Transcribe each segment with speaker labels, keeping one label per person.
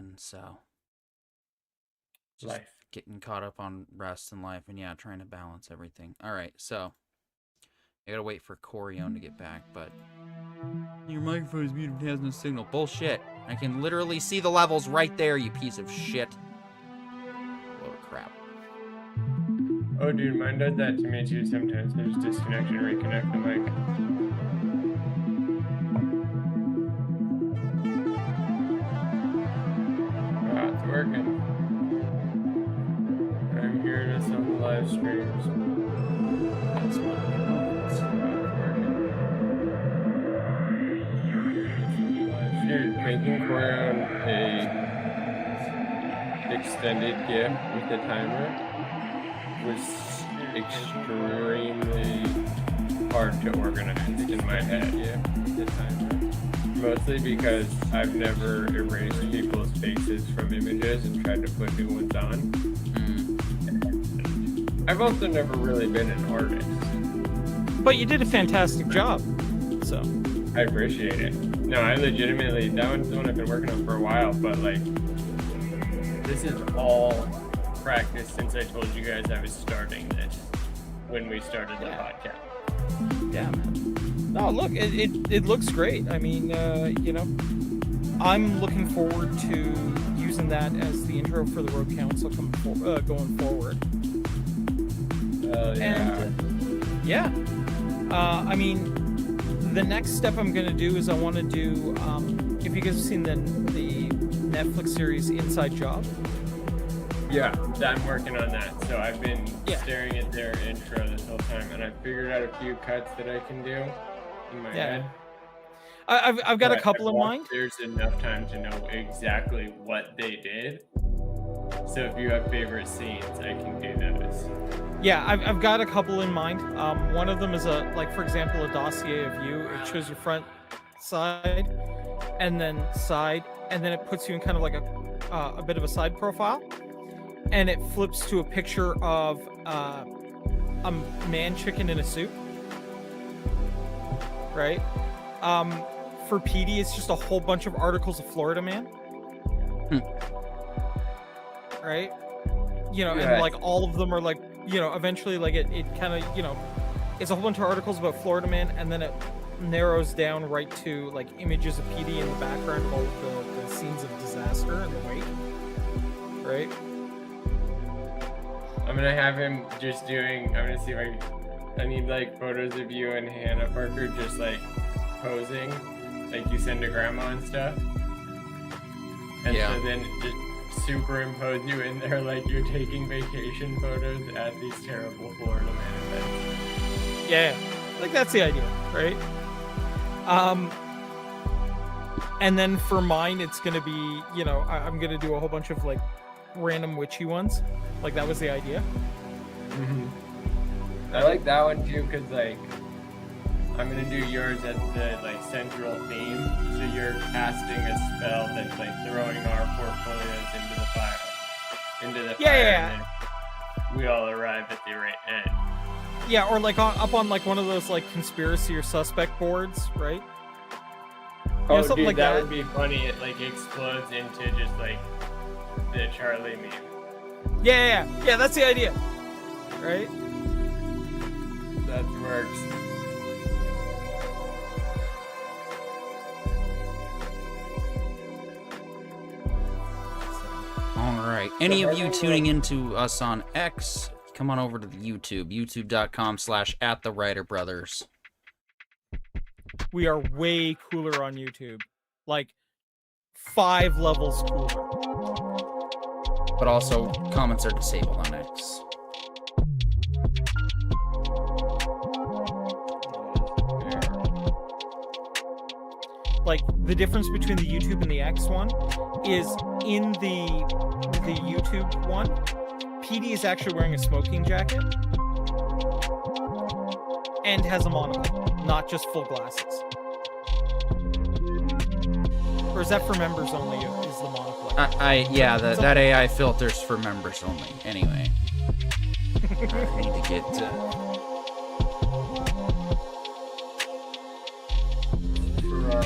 Speaker 1: again, so just
Speaker 2: Life.
Speaker 1: getting caught up on rest and life, and yeah, trying to balance everything. All right, so I gotta wait for Corione to get back, but your microphone is muted and has no signal. Bullshit. I can literally see the levels right there, you piece of shit. Load of crap.
Speaker 2: Oh, dude, mine does that to me too sometimes. I just disconnect and reconnect the mic. Ah, it's working. I'm hearing us on the live streams.
Speaker 1: That's what it means.
Speaker 2: Dude, making Corione a extended GIF with the timer was extremely hard to organize in my head. Yeah, the timer. Mostly because I've never erased people's faces from images and tried to put new ones on. I've also never really been an artist.
Speaker 3: But you did a fantastic job, so.
Speaker 2: I appreciate it. No, I legitimately, that one's the one I've been working on for a while, but like, this is all practice since I told you guys I was starting this when we started the podcast.
Speaker 3: Yeah, man. No, look, it looks great. I mean, you know, I'm looking forward to using that as the intro for the Road Council going forward.
Speaker 2: Yeah.
Speaker 3: And yeah, I mean, the next step I'm going to do is I want to do, if you guys have seen the Netflix series Inside Job.
Speaker 2: Yeah, I'm working on that. So I've been staring at their intro this whole time, and I've figured out a few cuts that I can do in my head.
Speaker 3: I've got a couple in mind.
Speaker 2: There's enough time to know exactly what they did. So if you have favorite scenes, I can do those.
Speaker 3: Yeah, I've got a couple in mind. One of them is for example, a dossier of you. It shows your front, side, and then it puts you in kind of like a bit of a side profile, and it flips to a picture of a man chicken in a suit. Right. For PD, it's just a whole bunch of articles of Florida Man. Right. You know, and like all of them are like, you know, eventually like it kind of, you know, it's a whole bunch of articles about Florida Man, and then it narrows down right to like images of PD in the background of all the scenes of disaster and the wake. Right.
Speaker 2: I'm gonna have him just doing. I'm gonna see if I need like photos of you and Hannah Parker just like posing, like you send to grandma and stuff. And so then just superimpose you in there like you're taking vacation photos at these terrible Florida Man events.
Speaker 3: Yeah, like that's the idea, right? And then for mine, it's gonna be, you know, I'm gonna do a whole bunch of like random witchy ones. Like that was the idea.
Speaker 2: Mm-hmm. I like that one too, cause like I'm gonna do yours as the like central theme. So you're casting a spell that's like throwing our portfolios into the fire. And then we all arrive at the right end.
Speaker 3: Yeah, or like up on like one of those like conspiracy or suspect boards, right?
Speaker 2: Oh,
Speaker 3: something
Speaker 2: dude,
Speaker 3: like
Speaker 2: that would be funny. It like explodes into just like the Charlie meme.
Speaker 3: Yeah, that's the idea, right?
Speaker 2: That works.
Speaker 1: All right. Any of you tuning into us on X, come on over to the YouTube, youtube.com/@thewriterbrothers.
Speaker 3: We are way cooler on YouTube, like 5 levels cooler.
Speaker 1: But also, comments are disabled on X.
Speaker 3: Like the difference between the YouTube and the X one is in the YouTube one, PD is actually wearing a smoking jacket and has a monocle, not just full glasses. Or is that for members only? Is the monocle?
Speaker 1: That AI filter's for members only. Anyway, I need to get.
Speaker 2: For our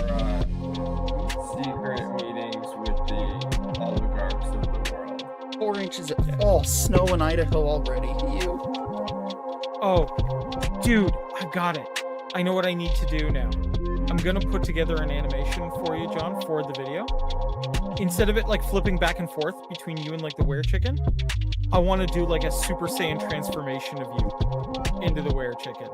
Speaker 2: secret meetings with the
Speaker 1: 4 inches of snow in Idaho already. You.
Speaker 3: Oh, dude, I got it. I know what I need to do now. I'm gonna put together an animation for you, John, for the video. Instead of it like flipping back and forth between you and like the were-chicken, I want to do like a Super Saiyan transformation of you into the were-chicken.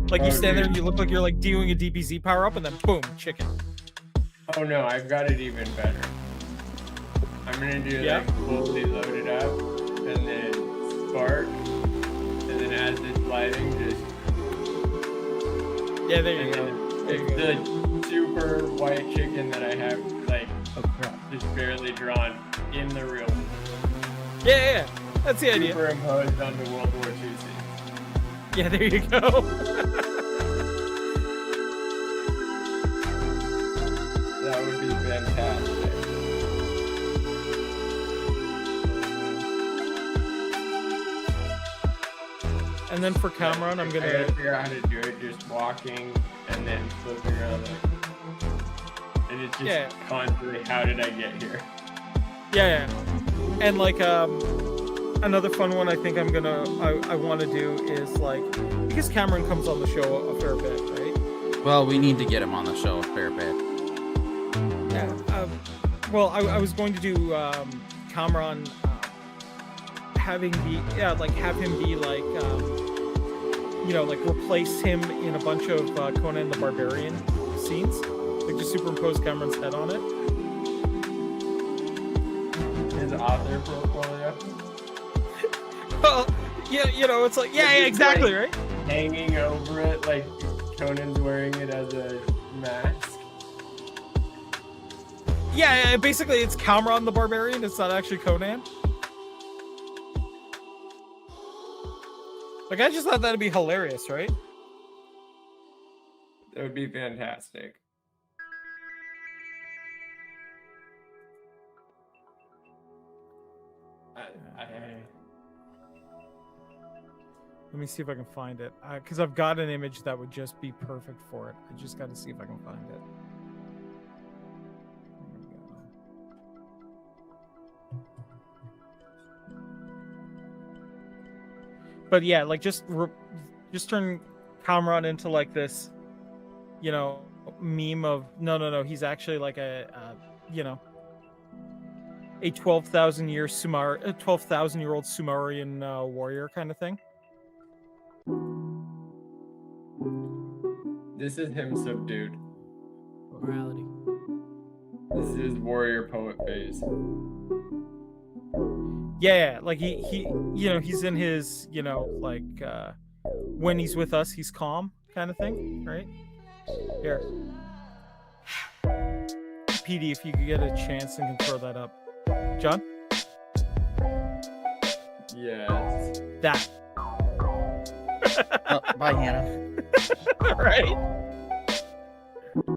Speaker 3: Like you stand there and you look like you're like doing a DBZ power-up, and then boom, chicken.
Speaker 2: Oh no, I've got it even better. I'm gonna do like fully loaded up, and then spark, and then as it's lighting, just
Speaker 3: there you go.
Speaker 2: It's the super white chicken that I have, like, just barely drawn in the real one.
Speaker 3: Yeah, that's the idea.
Speaker 2: Superimposed on the World War II scene.
Speaker 3: Yeah, there you go.
Speaker 2: That would be fantastic.
Speaker 3: And then for Cameron, I'm gonna...
Speaker 2: I gotta figure out how to do it, just walking and then flipping around like... And it's just constantly, how did I get here?
Speaker 3: Yeah. And like, another fun one I think I want to do is like, because Cameron comes on the show a fair bit, right?
Speaker 1: Well, we need to get him on the show a fair bit.
Speaker 3: Yeah. Well, I was going to do Cameron have him be like like replace him in a bunch of Conan the Barbarian scenes, like just superimpose Cameron's head on it.
Speaker 2: His author portfolio.
Speaker 3: Well, yeah, it's like exactly,
Speaker 2: like,
Speaker 3: right?
Speaker 2: Hanging over it like Conan's wearing it as a mask.
Speaker 3: Yeah, basically it's Cameron the Barbarian. It's not actually Conan. Like, I just thought that'd be hilarious, right?
Speaker 2: That would be fantastic.
Speaker 3: Let me see if I can find it. Because I've got an image that would just be perfect for it. I just got to see if I can find it. But yeah, like just turn Kamran into like this, meme of no. He's actually like a 12,000-year-old Sumerian warrior kind of thing.
Speaker 2: This is him subdued.
Speaker 3: Morality.
Speaker 2: This is his warrior poet phase.
Speaker 3: Yeah, like he he's in his, when he's with us, he's calm kind of thing, right? Here. PD, if you could get a chance and can throw that up. John?
Speaker 2: Yes.
Speaker 3: That.
Speaker 1: Bye, Hannah.
Speaker 3: Right?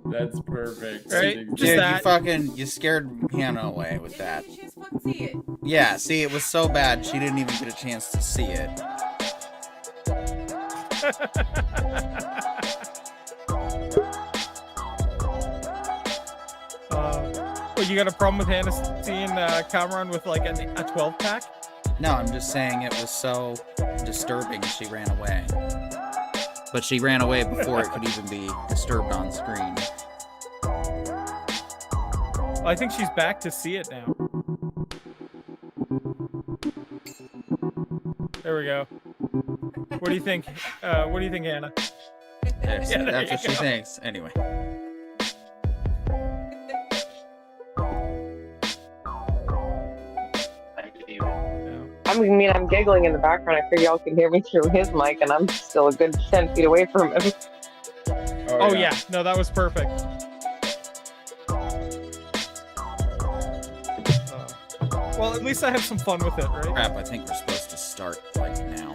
Speaker 2: That's perfect.
Speaker 3: Right?
Speaker 2: That's
Speaker 3: Just
Speaker 1: Dude,
Speaker 3: that.
Speaker 1: you scared Hannah away with that.
Speaker 4: She just wouldn't see it.
Speaker 1: Yeah, see, it was so bad, she didn't even get a chance to see it.
Speaker 3: Well, you got a problem with Hannah seeing Cameron with like a 12-pack?
Speaker 1: No, I'm just saying it was so disturbing she ran away. But she ran away before it could even be disturbed on screen.
Speaker 3: Well, I think she's back to see it now. There we go. What do you think? What do you think, Hannah?
Speaker 1: Yes,
Speaker 3: Yeah,
Speaker 1: that's what
Speaker 3: you
Speaker 1: she
Speaker 3: go.
Speaker 1: thinks. Anyway.
Speaker 5: I'm giggling in the background. I figure y'all can hear me through his mic, and I'm still a good 10 feet away from him.
Speaker 3: Oh yeah, no, that was perfect. Well, at least I have some fun with it, right?
Speaker 1: Crap, I think we're supposed to start, like, now.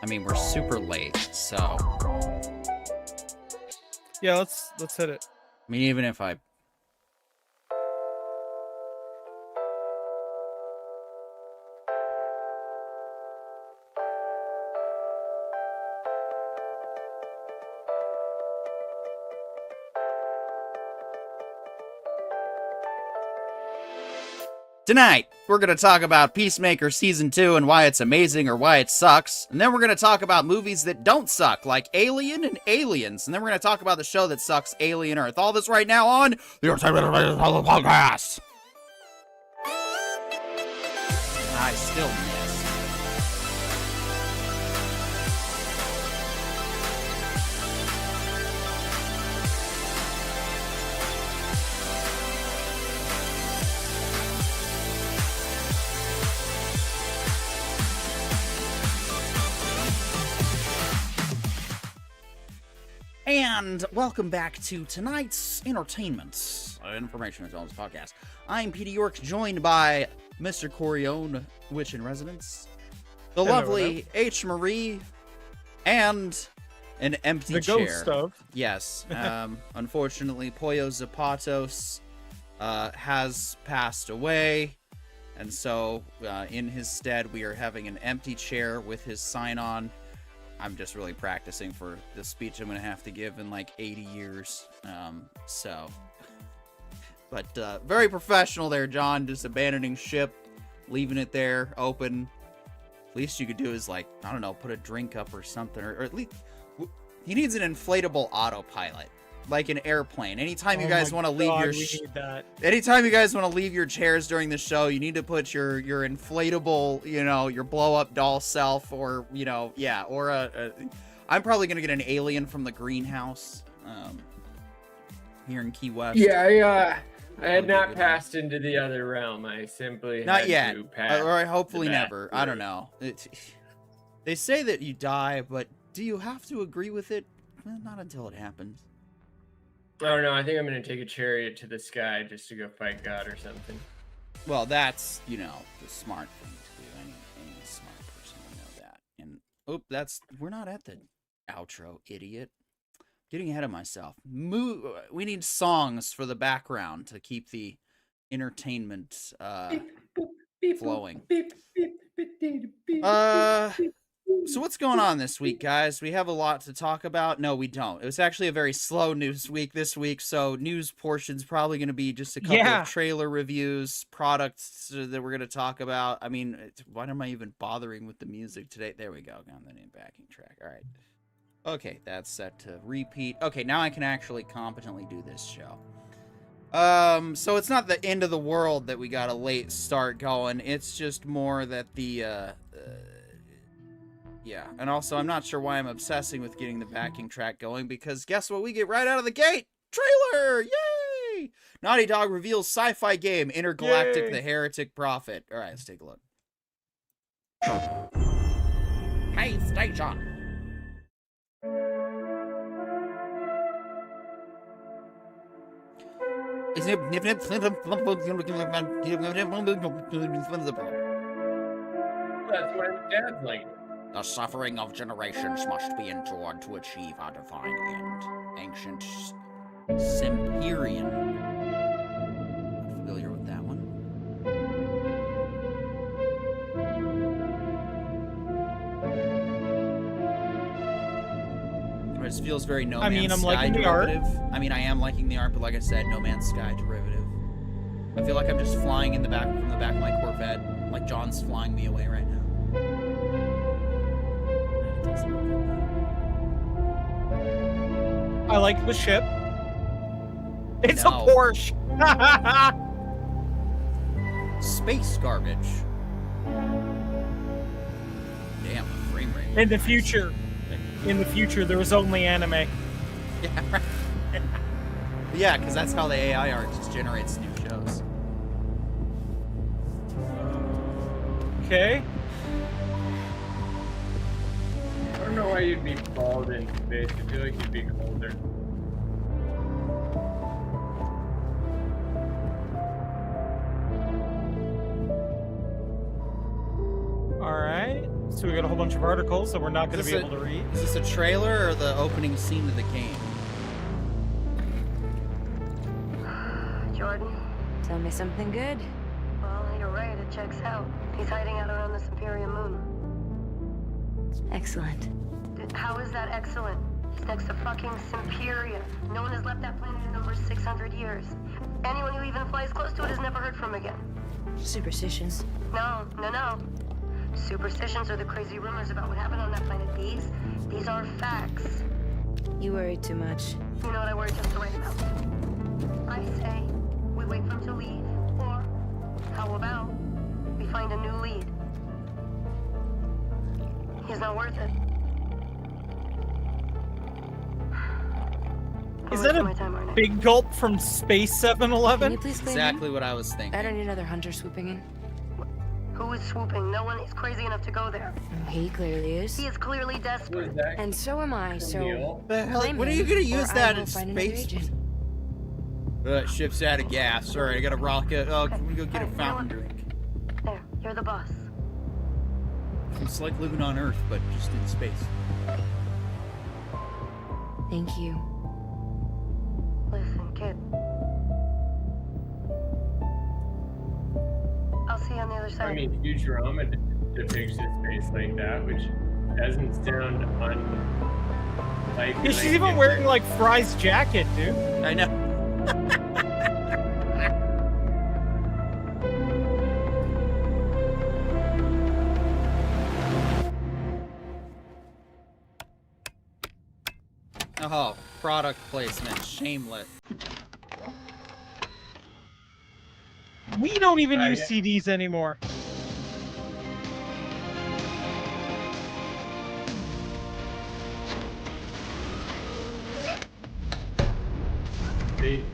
Speaker 1: I mean, we're super late, so...
Speaker 3: Yeah, let's hit it.
Speaker 1: I mean, even if I... Tonight, we're going to talk about Peacemaker Season 2 and why it's amazing or why it sucks. And then we're going to talk about movies that don't suck, like Alien and Aliens. And then we're going to talk about the show that sucks, Alien Earth. All this right now on the Entertainment Podcast. I still miss. And welcome back to tonight's entertainment information as well as podcast. I'm Peter York, joined by Mr. Corione, Witch in Residence, the lovely H. Marie, and an empty chair.
Speaker 3: The ghost of.
Speaker 1: Yes. Unfortunately, Pollo Zapatos has passed away, and so in his stead, we are having an empty chair with his sign-on. I'm just really practicing for the speech I'm going to have to give in like 80 years. But very professional there, John, just abandoning ship, leaving it there open. Least you could do is, like, I don't know, put a drink up or something, or at least he needs an inflatable autopilot, like an airplane. Anytime you guys want to leave anytime you guys want to leave your chairs during the show, you need to put your inflatable, you know, your blow up doll self, or, you know, yeah, or I'm probably gonna get an alien from the greenhouse here in Key West.
Speaker 2: Yeah, I had not passed into the other realm. I simply
Speaker 1: not
Speaker 2: had
Speaker 1: yet,
Speaker 2: to pass
Speaker 1: or hopefully
Speaker 2: the
Speaker 1: never.
Speaker 2: back
Speaker 1: I don't know. They say that you die, but do you have to agree with it? Well, not until it happens.
Speaker 2: I don't know. I think I'm going to take a chariot to the sky just to go fight God or something.
Speaker 1: Well, that's, you know, the smart thing to do. Any smart person will know that. And, we're not at the outro, idiot. Getting ahead of myself. We need songs for the background to keep the entertainment flowing. So what's going on this week, guys? We have a lot to talk about. No, we don't. It was actually a very slow news week this week, so news portion's probably going to be just a couple of trailer reviews, products that we're going to talk about. I mean, why am I even bothering with the music today? There we go. Got the new backing track. All right. Okay, that's set to repeat. Okay, now I can actually competently do this show. So it's not the end of the world that we got a late start going. It's just more that the, yeah, and also I'm not sure why I'm obsessing with getting the backing track going, because guess what we get right out of the gate? Trailer! Yay! Naughty Dog reveals sci-fi game Intergalactic the Heretic Prophet. All right, let's take a look. Hey, station!
Speaker 2: That's what his dad's like.
Speaker 1: The suffering of generations must be endured to achieve our divine end. Ancient Semperian. Not familiar with that one. It just feels very No Man's
Speaker 3: I'm
Speaker 1: Sky
Speaker 3: liking the
Speaker 1: derivative.
Speaker 3: art.
Speaker 1: I mean, I am liking the art, but like I said, No Man's Sky derivative. I feel like I'm just flying in the back from the back of my Corvette, like John's flying me away right now.
Speaker 3: I like the ship. It's
Speaker 1: No.
Speaker 3: a Porsche.
Speaker 1: Space garbage. Damn, the frame rate.
Speaker 3: In the future, there was only anime.
Speaker 1: Yeah, right. Yeah, because that's how the AI art just generates new shows.
Speaker 3: Okay.
Speaker 2: I don't know why you'd be bald in space. I feel like you'd be colder.
Speaker 3: All right. So we got a whole bunch of articles that we're not going to be able to read.
Speaker 1: Is this a trailer or the opening scene of the game?
Speaker 4: Jordan?
Speaker 6: Tell me something good.
Speaker 4: Well, you're right, it checks out. He's hiding out around the Semperian moon.
Speaker 6: Excellent.
Speaker 4: How is that excellent? He's next to fucking Semperia. No one has left that planet in over 600 years. Anyone who even flies close to it is never heard from again.
Speaker 6: Superstitions.
Speaker 4: No. Superstitions are the crazy rumors about what happened on that planet. These are facts.
Speaker 6: You worry too much.
Speaker 4: You know what I worry just the right amount. I say we wait for him to leave, or how about we find a new lead? He's not worth it.
Speaker 3: Is
Speaker 4: I'm
Speaker 3: that
Speaker 4: wasting
Speaker 3: a
Speaker 4: my time, aren't I?
Speaker 3: big gulp from Space
Speaker 6: Can
Speaker 3: 7-Eleven?
Speaker 6: you please claim
Speaker 1: Exactly
Speaker 6: him?
Speaker 1: what I was thinking.
Speaker 6: I don't need another hunter swooping in.
Speaker 4: Who is swooping? No one is crazy enough to go there.
Speaker 6: He clearly is.
Speaker 4: He is clearly
Speaker 2: Who
Speaker 4: desperate.
Speaker 2: is that?
Speaker 6: And so am I, so
Speaker 2: Neil?
Speaker 1: The hell?
Speaker 6: claim
Speaker 1: What are you
Speaker 6: him,
Speaker 1: gonna
Speaker 6: or
Speaker 1: use
Speaker 6: I
Speaker 1: that
Speaker 6: will
Speaker 1: in
Speaker 6: find another
Speaker 1: space?
Speaker 6: agent.
Speaker 1: Ship's out of gas. Sorry, I got a rocket. Oh, can we go get a
Speaker 4: Alright, you know
Speaker 1: fountain
Speaker 4: what?
Speaker 1: drink?
Speaker 4: There, you're the boss.
Speaker 1: It's like living on Earth, but just in space.
Speaker 6: Thank you.
Speaker 4: Listen, kid. I'll see you on the other side.
Speaker 2: I mean, Futurama depicts his face like that, which doesn't sound unlikely.
Speaker 3: Yeah, she's even wearing like Fry's jacket, dude.
Speaker 1: I know. Oh, product placement, shameless.
Speaker 3: We don't even use
Speaker 2: Yeah.
Speaker 3: CDs anymore.
Speaker 2: See?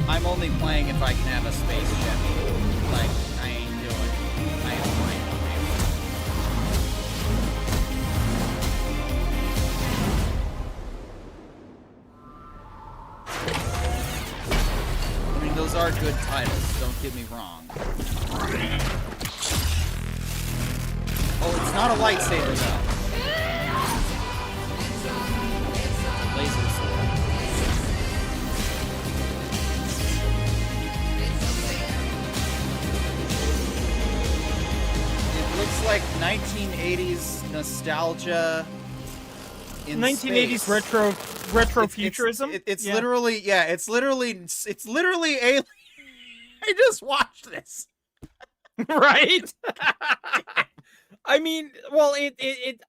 Speaker 1: I'm only playing if I can have a spaceship. Like, I ain't doing. I ain't playing. I mean, those are good titles, don't get me wrong. Oh, it's not a lightsaber, though. Laser sword. It looks like 1980s nostalgia in
Speaker 3: 1980s
Speaker 1: space.
Speaker 3: retrofuturism.
Speaker 1: It's
Speaker 3: Yeah.
Speaker 1: literally, yeah, it's literally alien. I just watched this.
Speaker 3: Right? I mean, well,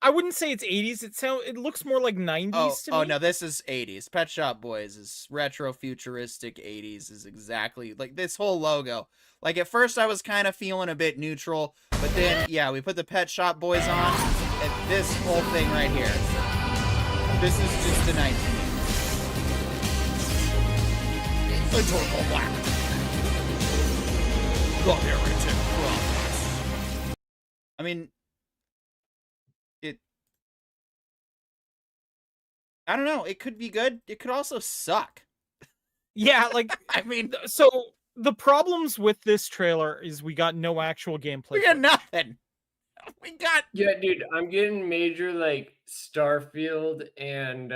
Speaker 3: I wouldn't say it's 80s. It looks more like 90s to me.
Speaker 1: Oh no, this is 80s. Pet Shop Boys is retro futuristic 80s is exactly like this whole logo. Like at first I was kind of feeling a bit neutral, but then yeah, we put the Pet Shop Boys on and this whole thing right here. This is just the 1980s. Adorable black. I mean, I don't know. It could be good. It could also suck.
Speaker 3: Yeah, like
Speaker 1: I mean,
Speaker 3: so the problems with this trailer is we got no actual gameplay.
Speaker 1: we got nothing. We got
Speaker 2: Yeah, dude, I'm getting major like Starfield and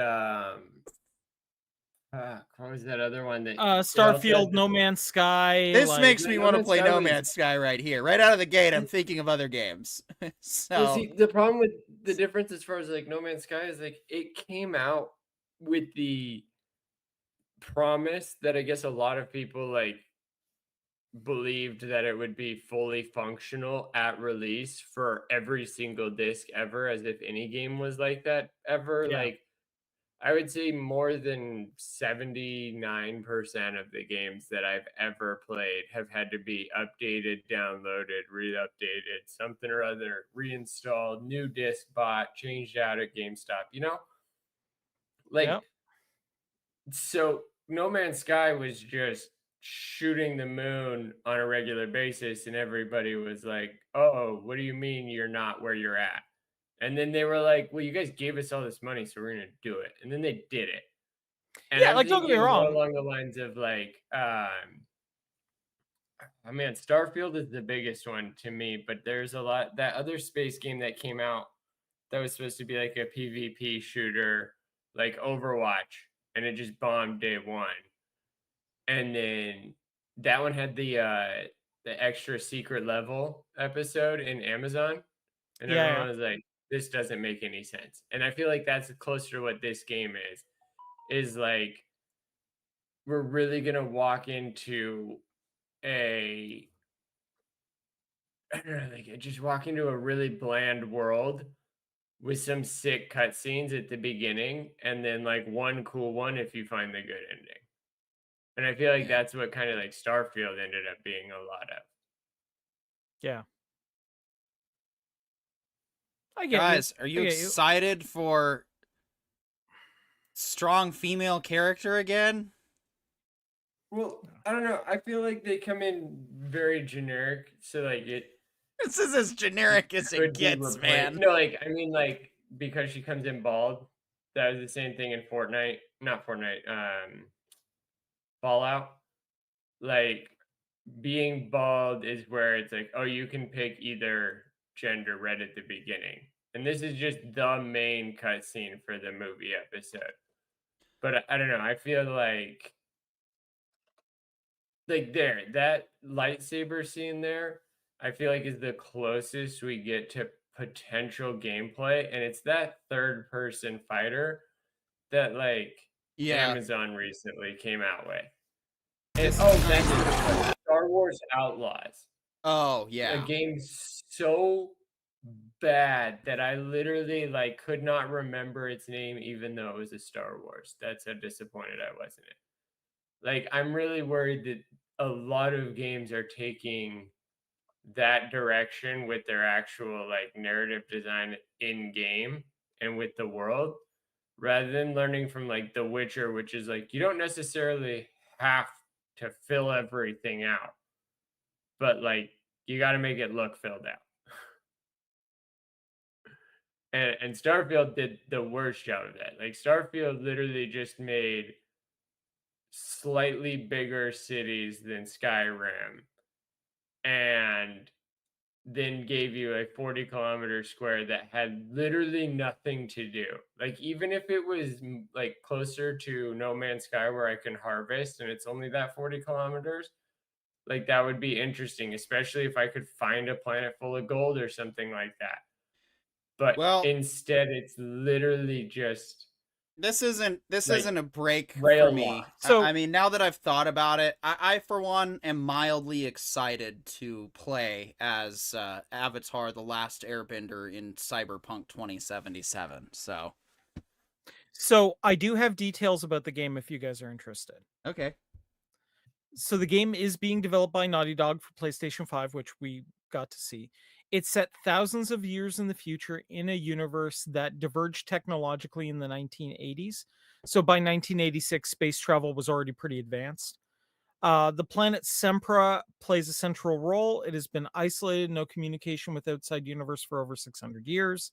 Speaker 2: what was that other one that
Speaker 3: Starfield, No Man's Sky.
Speaker 1: this
Speaker 3: like,
Speaker 1: makes me
Speaker 2: No
Speaker 1: want to
Speaker 2: Man's
Speaker 1: play
Speaker 2: Sky
Speaker 1: No
Speaker 2: was-
Speaker 1: Man's Sky right here. Right out of the gate, I'm thinking of other games. So
Speaker 2: Well, see, the problem with the difference as far as like No Man's Sky is like it came out with the promise that I guess a lot of people like believed that it would be fully functional at release for every single disc ever, as if any game was like that ever.
Speaker 3: Yeah.
Speaker 2: Like I would say more than 79% of the games that I've ever played have had to be updated, downloaded, re-updated, something or other, reinstalled, new disc bought, changed out at GameStop, you know? Like,
Speaker 3: Yep.
Speaker 2: so No Man's Sky was just shooting the moon on a regular basis, and everybody was like, oh, what do you mean you're not where you're at? And then they were like, well, you guys gave us all this money, so we're going to do it. And then they did it. And
Speaker 3: Yeah,
Speaker 2: I'm
Speaker 3: like, don't get me
Speaker 2: thinking more
Speaker 3: wrong.
Speaker 2: along the lines of like, I mean, Starfield is the biggest one to me, but there's a lot, that other space game that came out that was supposed to be like a PvP shooter, like Overwatch, and it just bombed day one. And then that one had the extra secret level episode in Amazon. And
Speaker 3: Yeah,
Speaker 2: everyone
Speaker 3: yeah.
Speaker 2: was like, this doesn't make any sense. And I feel like that's closer to what this game is like we're really gonna walk into a I don't know, like just walk into a really bland world with some sick cutscenes at the beginning, and then like one cool one if you find the good ending. And I feel like
Speaker 1: Yeah.
Speaker 2: that's what kind of like Starfield ended up being a lot of.
Speaker 3: Yeah. I get you.
Speaker 1: Guys, are you
Speaker 3: I get you.
Speaker 1: excited for strong female character again?
Speaker 2: Well, I don't know. I feel like they come in very generic, so like it
Speaker 1: This is as generic as it
Speaker 2: could be
Speaker 1: gets,
Speaker 2: replaced.
Speaker 1: man.
Speaker 2: No, like I mean, like because she comes in bald. That was the same thing in Fortnite, not Fortnite. Fallout. Like being bald is where it's like, oh, you can pick either gender right at the beginning, and this is just the main cutscene for the movie episode. But I don't know. I feel like there that lightsaber scene there I feel like is the closest we get to potential gameplay, and it's that third person fighter that like
Speaker 1: Yeah.
Speaker 2: Amazon recently came out with. And
Speaker 1: This
Speaker 2: oh,
Speaker 1: is
Speaker 2: that's
Speaker 1: nice.
Speaker 2: the other one, Star Wars Outlaws,
Speaker 1: Oh,
Speaker 2: a
Speaker 1: yeah.
Speaker 2: game so bad that I literally like could not remember its name even though it was a Star Wars. That's how disappointed I was in it. Like, I'm really worried that a lot of games are taking that direction with their actual like narrative design in game and with the world rather than learning from like The Witcher, which is like you don't necessarily have to fill everything out, but like you got to make it look filled out. And Starfield did the worst job of that. Like Starfield literally just made slightly bigger cities than Skyrim and then gave you a 40-kilometer square that had literally nothing to do. Like even if it was like closer to No Man's Sky where I can harvest and it's only that 40 kilometers, like that would be interesting, especially if I could find a planet full of gold or something like that. But
Speaker 1: Well,
Speaker 2: instead it's literally just
Speaker 1: this
Speaker 2: like
Speaker 1: isn't a break for
Speaker 2: rail
Speaker 1: me.
Speaker 2: loss.
Speaker 3: So
Speaker 1: I mean, now that I've thought about it, I for one am mildly excited to play as Avatar: The Last Airbender in Cyberpunk 2077.
Speaker 3: so I do have details about the game if you guys are interested.
Speaker 1: Okay.
Speaker 3: So the game is being developed by Naughty Dog for PlayStation 5, which we got to see. It's set thousands of years in the future in a universe that diverged technologically in the 1980s. So by 1986, space travel was already pretty advanced. The planet Sempra plays a central role. It has been isolated, no communication with outside universe for over 600 years.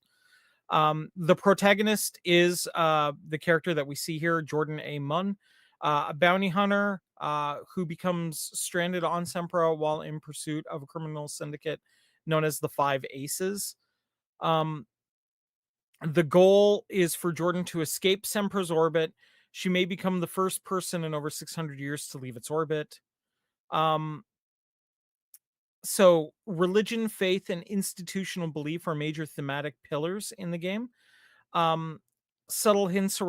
Speaker 3: The protagonist is the character that we see here, Jordan A. Munn, a bounty hunter who becomes stranded on Sempra while in pursuit of a criminal syndicate known as the Five Aces. The goal is for Jordan to escape Sempra's orbit. She may become the first person in over 600 years to leave its orbit. So religion, faith, and institutional belief are major thematic pillars in the game. Um, subtle hints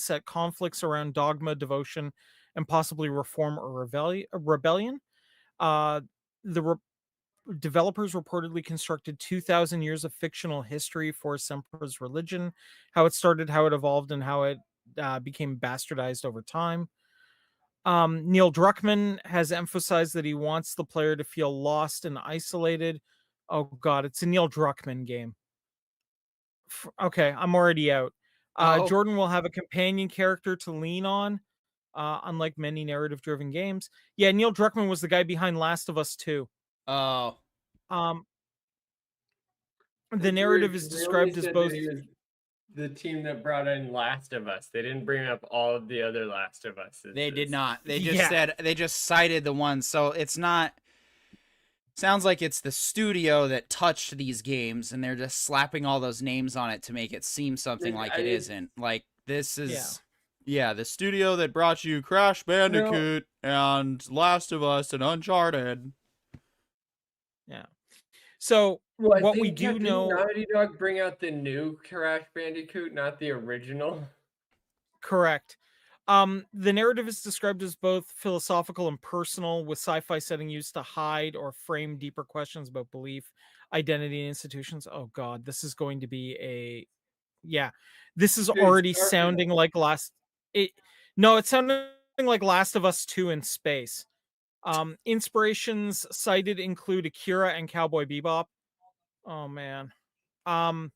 Speaker 3: at conflicts around dogma, devotion, and possibly reform or rebellion. The developers reportedly constructed 2,000 years of fictional history for Sempra's religion, how it started, how it evolved, and how it became bastardized over time. Neil Druckmann has emphasized that he wants the player to feel lost and isolated. Oh god, it's a Neil Druckmann game. Okay, I'm already out.
Speaker 1: Oh.
Speaker 3: Jordan will have a companion character to lean on, unlike many narrative-driven games. Yeah, Neil Druckmann was the guy behind Last of Us 2.
Speaker 1: Oh.
Speaker 3: Um, the
Speaker 2: That's
Speaker 3: narrative
Speaker 2: weird
Speaker 3: is
Speaker 2: 'cause they only
Speaker 3: described as
Speaker 2: said
Speaker 3: both.
Speaker 2: that he was the team that brought in Last of Us. They didn't bring up all of the other Last of Us.
Speaker 1: They did not. They just
Speaker 3: Yeah.
Speaker 1: said they just cited the one. So it's not. Sounds like it's the studio that touched these games, and they're just slapping all those names on it to make it seem something like it isn't. Like this is, yeah, the studio that brought you Crash Bandicoot and Last of Us and Uncharted.
Speaker 3: Yeah. So
Speaker 2: Well, I
Speaker 3: what we
Speaker 2: think
Speaker 3: do
Speaker 2: didn't
Speaker 3: know,
Speaker 2: Naughty Dog bring out the new Crash Bandicoot, not the original?
Speaker 3: correct. The narrative is described as both philosophical and personal, with sci-fi setting used to hide or frame deeper questions about belief, identity, and institutions. Oh God, this is going to be a yeah. This is
Speaker 2: Dude,
Speaker 3: already
Speaker 2: Starfield.
Speaker 3: sounding like last. It no, it's sounding like Last of Us 2 in space. Inspirations cited include Akira and Cowboy Bebop. Oh man. Um,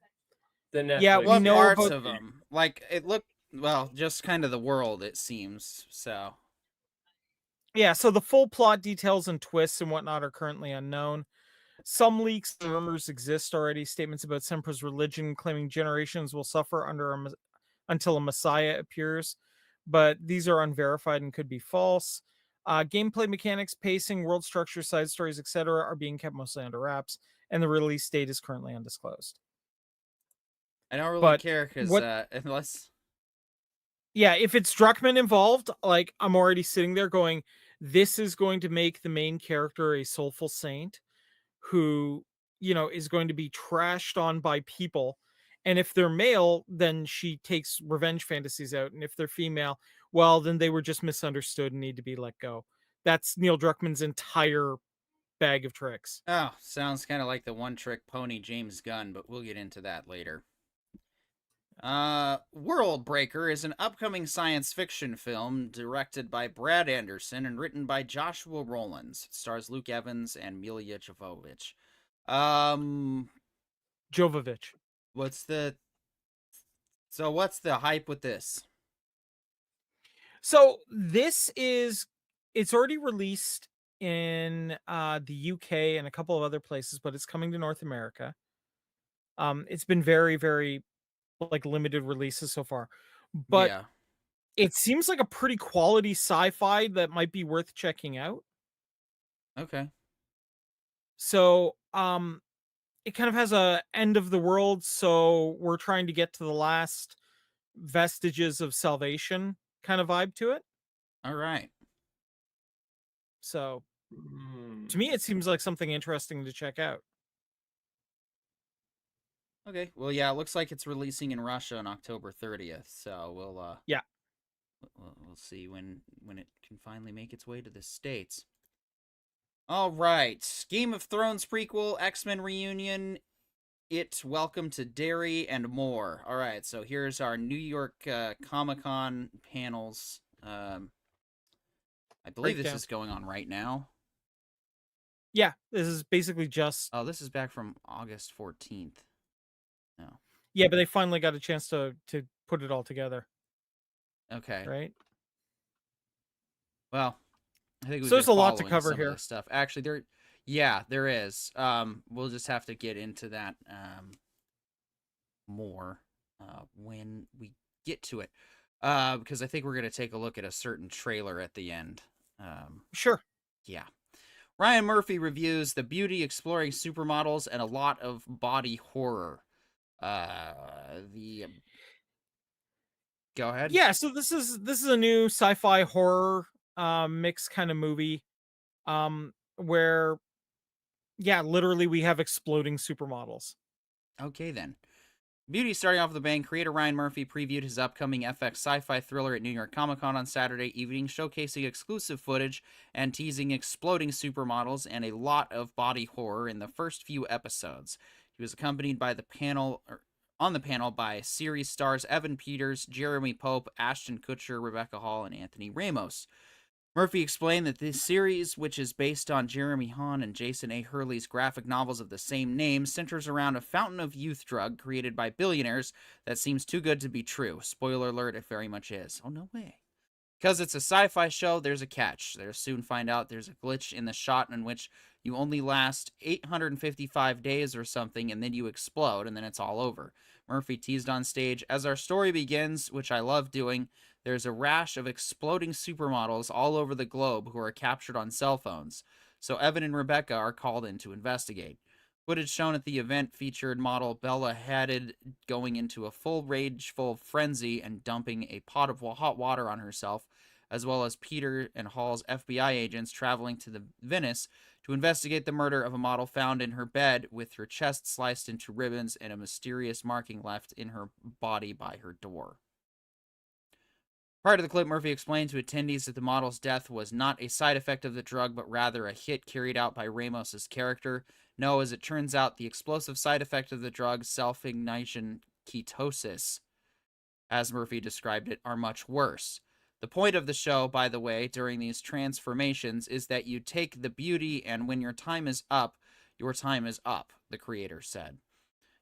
Speaker 2: The
Speaker 3: yeah,
Speaker 2: Netflix
Speaker 3: we
Speaker 1: What
Speaker 3: know
Speaker 2: series.
Speaker 1: parts
Speaker 3: about
Speaker 1: of them? Like it looked well, just kind of the world it seems. So
Speaker 3: yeah. So the full plot details and twists and whatnot are currently unknown. Some leaks and rumors exist already. Statements about Sempra's religion claiming generations will suffer until a messiah appears, but these are unverified and could be false. Gameplay mechanics, pacing, world structure, side stories, etc., are being kept mostly under wraps, and the release date is currently undisclosed.
Speaker 1: I don't really
Speaker 3: But
Speaker 1: care because
Speaker 3: what
Speaker 1: unless
Speaker 3: yeah, if it's Druckmann involved, like I'm already sitting there going, this is going to make the main character a soulful saint who, is going to be trashed on by people. And if they're male, then she takes revenge fantasies out. And if they're female, well, then they were just misunderstood and need to be let go. That's Neil Druckmann's entire bag of tricks.
Speaker 1: oh, sounds kind of like the one trick pony James Gunn, but we'll get into that later. World Breaker is an upcoming science fiction film directed by Brad Anderson and written by Joshua Rowlands. It stars Luke Evans and Milla Jovovich. Um,
Speaker 3: Jovovich.
Speaker 1: what's the hype with this?
Speaker 3: So it's already released in the UK and a couple of other places, but it's coming to North America. It's been very, very like limited releases so far, but
Speaker 1: Yeah.
Speaker 3: it seems like a pretty quality sci-fi that might be worth checking out.
Speaker 1: Okay.
Speaker 3: So, it kind of has a end of the world, so we're trying to get to the last vestiges of salvation kind of vibe to it.
Speaker 1: All right.
Speaker 3: So,
Speaker 2: Hmm.
Speaker 3: to me, it seems like something interesting to check out.
Speaker 1: Okay. Well, yeah, it looks like it's releasing in Russia on October 30th. So
Speaker 3: Yeah.
Speaker 1: we'll see when it can finally make its way to the States. All right. Game of Thrones prequel, X-Men reunion, It, Welcome to Derry, and more. All right. So here's our New York Comic-Con panels. I believe this
Speaker 3: Breakdown.
Speaker 1: is going on right now.
Speaker 3: Yeah, this is basically just
Speaker 1: Oh, this is back from August 14th. No.
Speaker 3: yeah, but they finally got a chance to put it all together,
Speaker 1: Okay.
Speaker 3: right?
Speaker 1: Well, I think we've
Speaker 3: So there's
Speaker 1: been
Speaker 3: a lot to
Speaker 1: following
Speaker 3: cover
Speaker 1: some
Speaker 3: here.
Speaker 1: of this stuff. Actually, there is. We'll just have to get into that more when we get to it. Because I think we're gonna take a look at a certain trailer at the end.
Speaker 3: Sure.
Speaker 1: Yeah. Ryan Murphy reviews the beauty exploring supermodels and a lot of body horror. Go ahead.
Speaker 3: Yeah, so this is a new sci-fi horror mix kind of movie where yeah, literally we have exploding supermodels.
Speaker 1: Okay then. Beauty starting off with a bang, creator Ryan Murphy previewed his upcoming FX sci-fi thriller at New York Comic Con on Saturday evening, showcasing exclusive footage and teasing exploding supermodels and a lot of body horror in the first few episodes. He was accompanied by on the panel by series stars Evan Peters, Jeremy Pope, Ashton Kutcher, Rebecca Hall, and Anthony Ramos. Murphy explained that this series, which is based on Jeremy Hahn and Jason A. Hurley's graphic novels of the same name, centers around a fountain of youth drug created by billionaires that seems too good to be true. Spoiler alert, it very much is. Oh, no way. Because it's a sci-fi show, there's a catch. They'll soon find out there's a glitch in the shot in which you only last 855 days or something, and then you explode, and then it's all over. Murphy teased on stage, as our story begins, which I love doing, there's a rash of exploding supermodels all over the globe who are captured on cell phones. So Evan and Rebecca are called in to investigate. Footage shown at the event featured model Bella Hadid going into a full rageful frenzy and dumping a pot of hot water on herself, as well as Peter and Hall's FBI agents traveling to the Venice to investigate the murder of a model found in her bed with her chest sliced into ribbons and a mysterious marking left in her body by her door. Prior to the clip, Murphy explained to attendees that the model's death was not a side effect of the drug, but rather a hit carried out by Ramos's character. No, as it turns out, the explosive side effect of the drug, self-ignition ketosis, as Murphy described it, are much worse. The point of the show, by the way, during these transformations is that you take the beauty and when your time is up, your time is up, the creator said.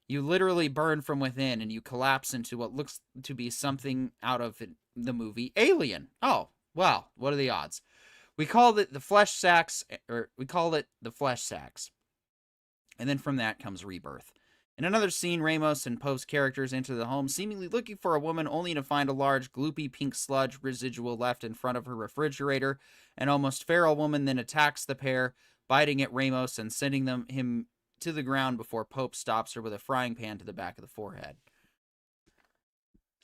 Speaker 1: You literally burn from within and you collapse into what looks to be something out of the movie Alien. Oh, well, what are the odds? We called it the flesh sacks, or we called it the flesh sacks. And then from that comes rebirth. In another scene, Ramos and Poe's characters enter the home, seemingly looking for a woman, only to find a large, gloopy pink sludge residual left in front of her refrigerator. An almost feral woman then attacks the pair, biting at Ramos and sending him to the ground before Pope stops her with a frying pan to the back of the forehead.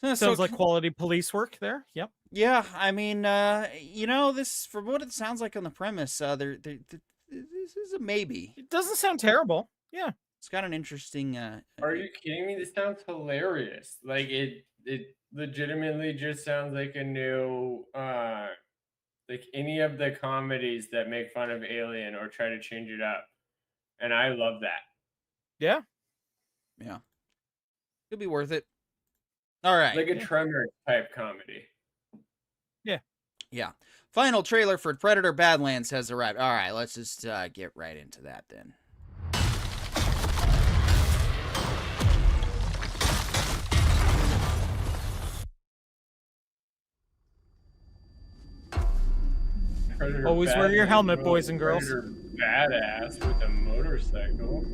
Speaker 3: Sounds like quality police work there. Yep.
Speaker 1: Yeah, I mean, this, from what it sounds like on the premise, this is a maybe.
Speaker 3: It doesn't sound terrible. Yeah.
Speaker 1: It's got an interesting.
Speaker 2: Are you kidding me? This sounds hilarious. Like it legitimately just sounds like a new, like any of the comedies that make fun of Alien or try to change it up, and I love that.
Speaker 3: Yeah.
Speaker 1: Yeah. Could be worth it. All right.
Speaker 2: Like a Tremor type comedy.
Speaker 3: Yeah.
Speaker 1: Yeah. Final trailer for Predator Badlands has arrived. All right, let's just get right into that then.
Speaker 2: Predator
Speaker 3: Always wear your
Speaker 2: Badlands,
Speaker 3: helmet, boys and girls.
Speaker 2: Predator badass with a motorcycle.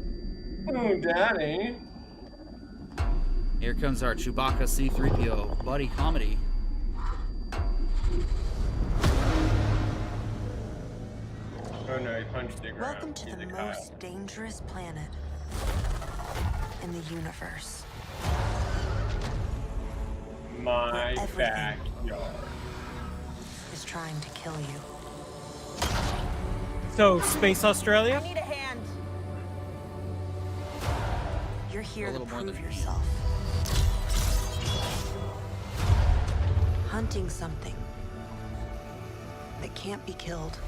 Speaker 2: Oh, daddy.
Speaker 1: Here comes our Chewbacca C-3PO buddy comedy.
Speaker 2: Oh no, he punched the ground.
Speaker 7: Welcome to
Speaker 2: He's
Speaker 7: the
Speaker 2: a Kyle.
Speaker 7: most dangerous planet in the universe.
Speaker 2: My
Speaker 7: Everything.
Speaker 2: backyard.
Speaker 7: Is trying to kill you.
Speaker 3: So, Space Australia?
Speaker 7: need a hand. You're here
Speaker 1: A
Speaker 7: to
Speaker 1: little more
Speaker 7: prove
Speaker 1: than-
Speaker 7: yourself. Hunting something that can't be killed.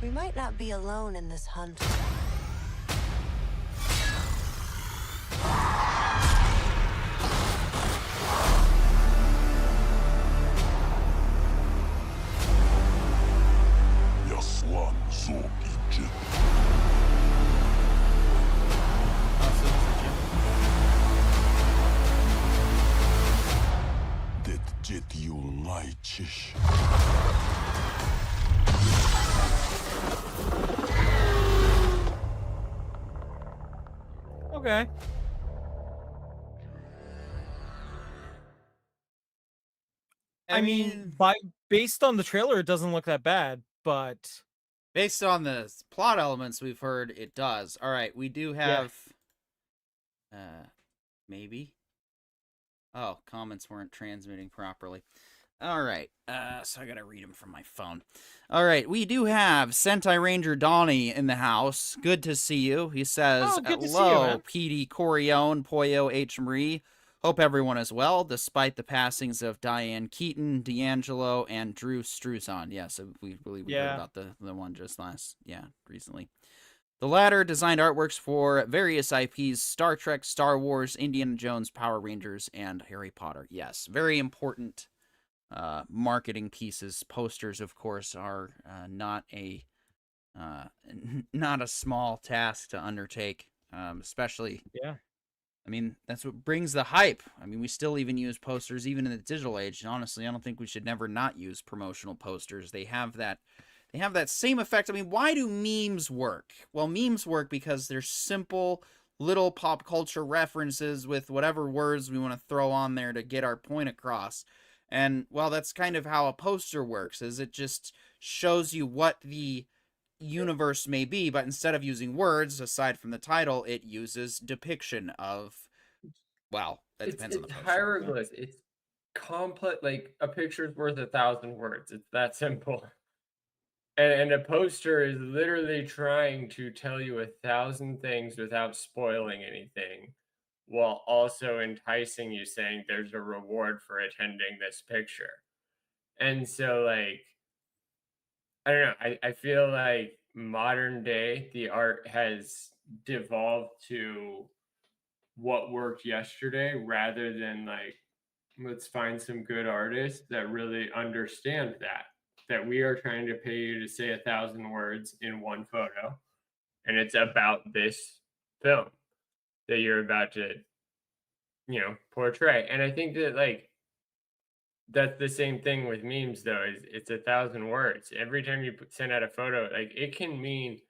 Speaker 7: We might not be alone in this hunt.
Speaker 8: Yaslan zo idzie. Det jet yul najciś.
Speaker 3: Okay. I mean, based on the trailer, it doesn't look that bad, but
Speaker 1: based on the plot elements we've heard, it does. All right, we do have, maybe. Oh, comments weren't transmitting properly. All right, so I gotta read them from my phone. All right, we do have Sentai Ranger Donnie in the house. Good to see you. He says,
Speaker 3: Oh, good to see you,
Speaker 1: hello,
Speaker 3: man."
Speaker 1: PD Corione, Poyo H. Marie. Hope everyone is well, despite the passings of Diane Keaton, D'Angelo, and Drew Struzan. Yes, we heard
Speaker 3: Yeah.
Speaker 1: about the one just recently. The latter designed artworks for various IPs, Star Trek, Star Wars, Indiana Jones, Power Rangers, and Harry Potter. Yes, very important marketing pieces. Posters, of course, are not a small task to undertake, especially...
Speaker 3: Yeah.
Speaker 1: I mean, that's what brings the hype. I mean, we still even use posters, even in the digital age. And honestly, I don't think we should never not use promotional posters. They have that same effect. I mean, why do memes work? Well, memes work because they're simple, little pop culture references with whatever words we want to throw on there to get our point across. And well, that's kind of how a poster works, is it just shows you what the universe may be, but instead of using words, aside from the title, it uses depiction of, well, it depends on the
Speaker 2: It's
Speaker 1: poster.
Speaker 2: hieroglyphs. It's complex. Like a picture's worth 1,000 words. It's that simple. And a poster is literally trying to tell you 1,000 things without spoiling anything, while also enticing you, saying there's a reward for attending this picture. And so, like, I don't know. I feel like modern day, the art has devolved to what worked yesterday rather than like, let's find some good artists that really understand that we are trying to pay you to say 1,000 words in one photo, and it's about this film that you're about to, portray. And I think that like that's the same thing with memes though, is it's 1,000 words. Every time you send out a photo, like it can mean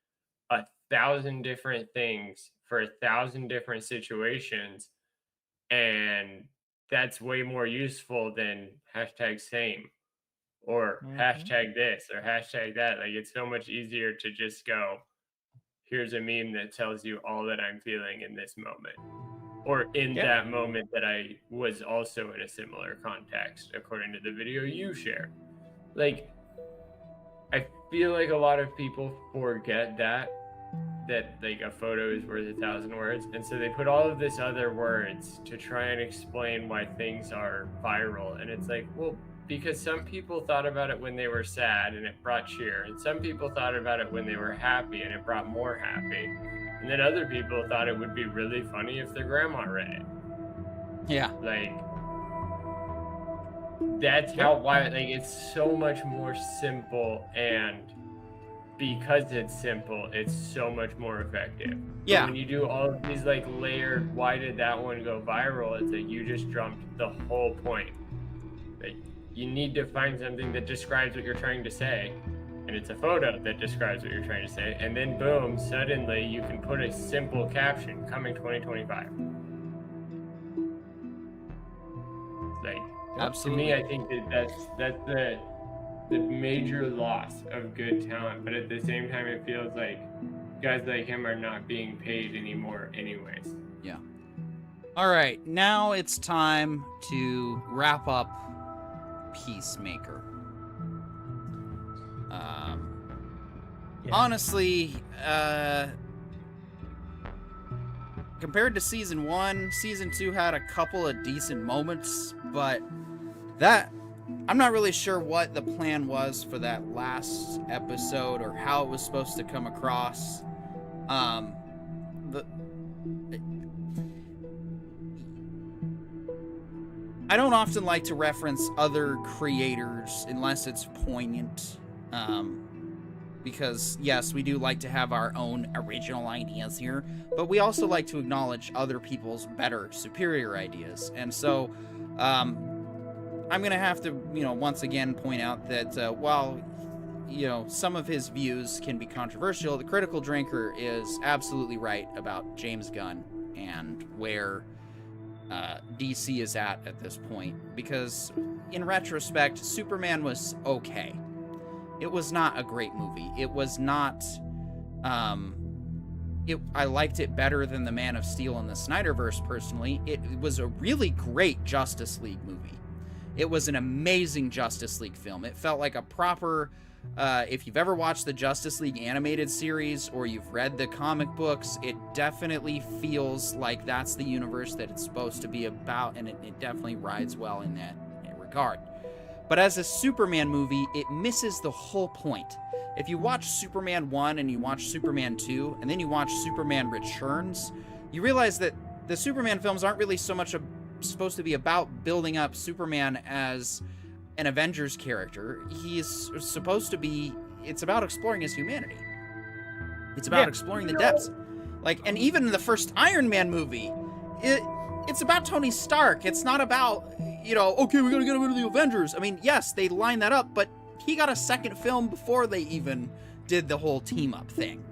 Speaker 2: 1,000 different things for 1,000 different situations, and that's way more useful than hashtag same or hashtag this or hashtag that. Like it's so much easier to just go, here's a meme that tells you all that I'm feeling in this moment, or in that moment that I was also in a similar context, according to the video you shared. Like, I feel like a lot of people forget that like a photo is worth 1,000 words, and so they put all of this other words to try and explain why things are viral. And it's like, well, because some people thought about it when they were sad and it brought cheer, and some people thought about it when they were happy and it brought more happy, and then other people thought it would be really funny if their grandma read it.
Speaker 1: Yeah.
Speaker 2: Like, that's how why like it's so much more simple, and because it's simple, it's so much more effective.
Speaker 1: Yeah.
Speaker 2: But when you do all of these like layered, why did that one go viral? It's like you just trumped the whole point. Like, you need to find something that describes what you're trying to say, and it's a photo that describes what you're trying to say, and then boom, suddenly you can put a simple caption, coming 2025. Like,
Speaker 1: absolutely.
Speaker 2: to me, I think that's the major loss of good talent, but at the same time, it feels like guys like him are not being paid anymore anyways.
Speaker 1: Yeah. All right, now it's time to wrap up Peacemaker. Honestly, compared to season 1, season 2 had a couple of decent moments, but I'm not really sure what the plan was for that last episode or how it was supposed to come across. I don't often like to reference other creators unless it's poignant, because yes, we do like to have our own original ideas here, but we also like to acknowledge other people's better, superior ideas. And so I'm gonna have to, once again point out that while some of his views can be controversial, the Critical Drinker is absolutely right about James Gunn and where DC is at this point, because in retrospect, Superman was okay. It was not a great movie. It was not I liked it better than the Man of Steel and the Snyderverse personally. It was a really great Justice League movie. It was an amazing Justice League film. It felt like a proper, if you've ever watched the Justice League animated series or you've read the comic books, it definitely feels like that's the universe that it's supposed to be about, and it definitely rides well in that regard. But as a Superman movie, it misses the whole point. If you watch Superman 1 and you watch Superman 2, and then you watch Superman Returns, you realize that the Superman films aren't really so much supposed to be about building up Superman as an Avengers character. He's supposed to be, it's about exploring his humanity. It's about exploring the depths. Like, and even in the first Iron Man movie, it's about Tony Stark. It's not about, okay, we gotta get him into the Avengers. I mean, yes, they line that up, but he got a second film before they even did the whole team up thing.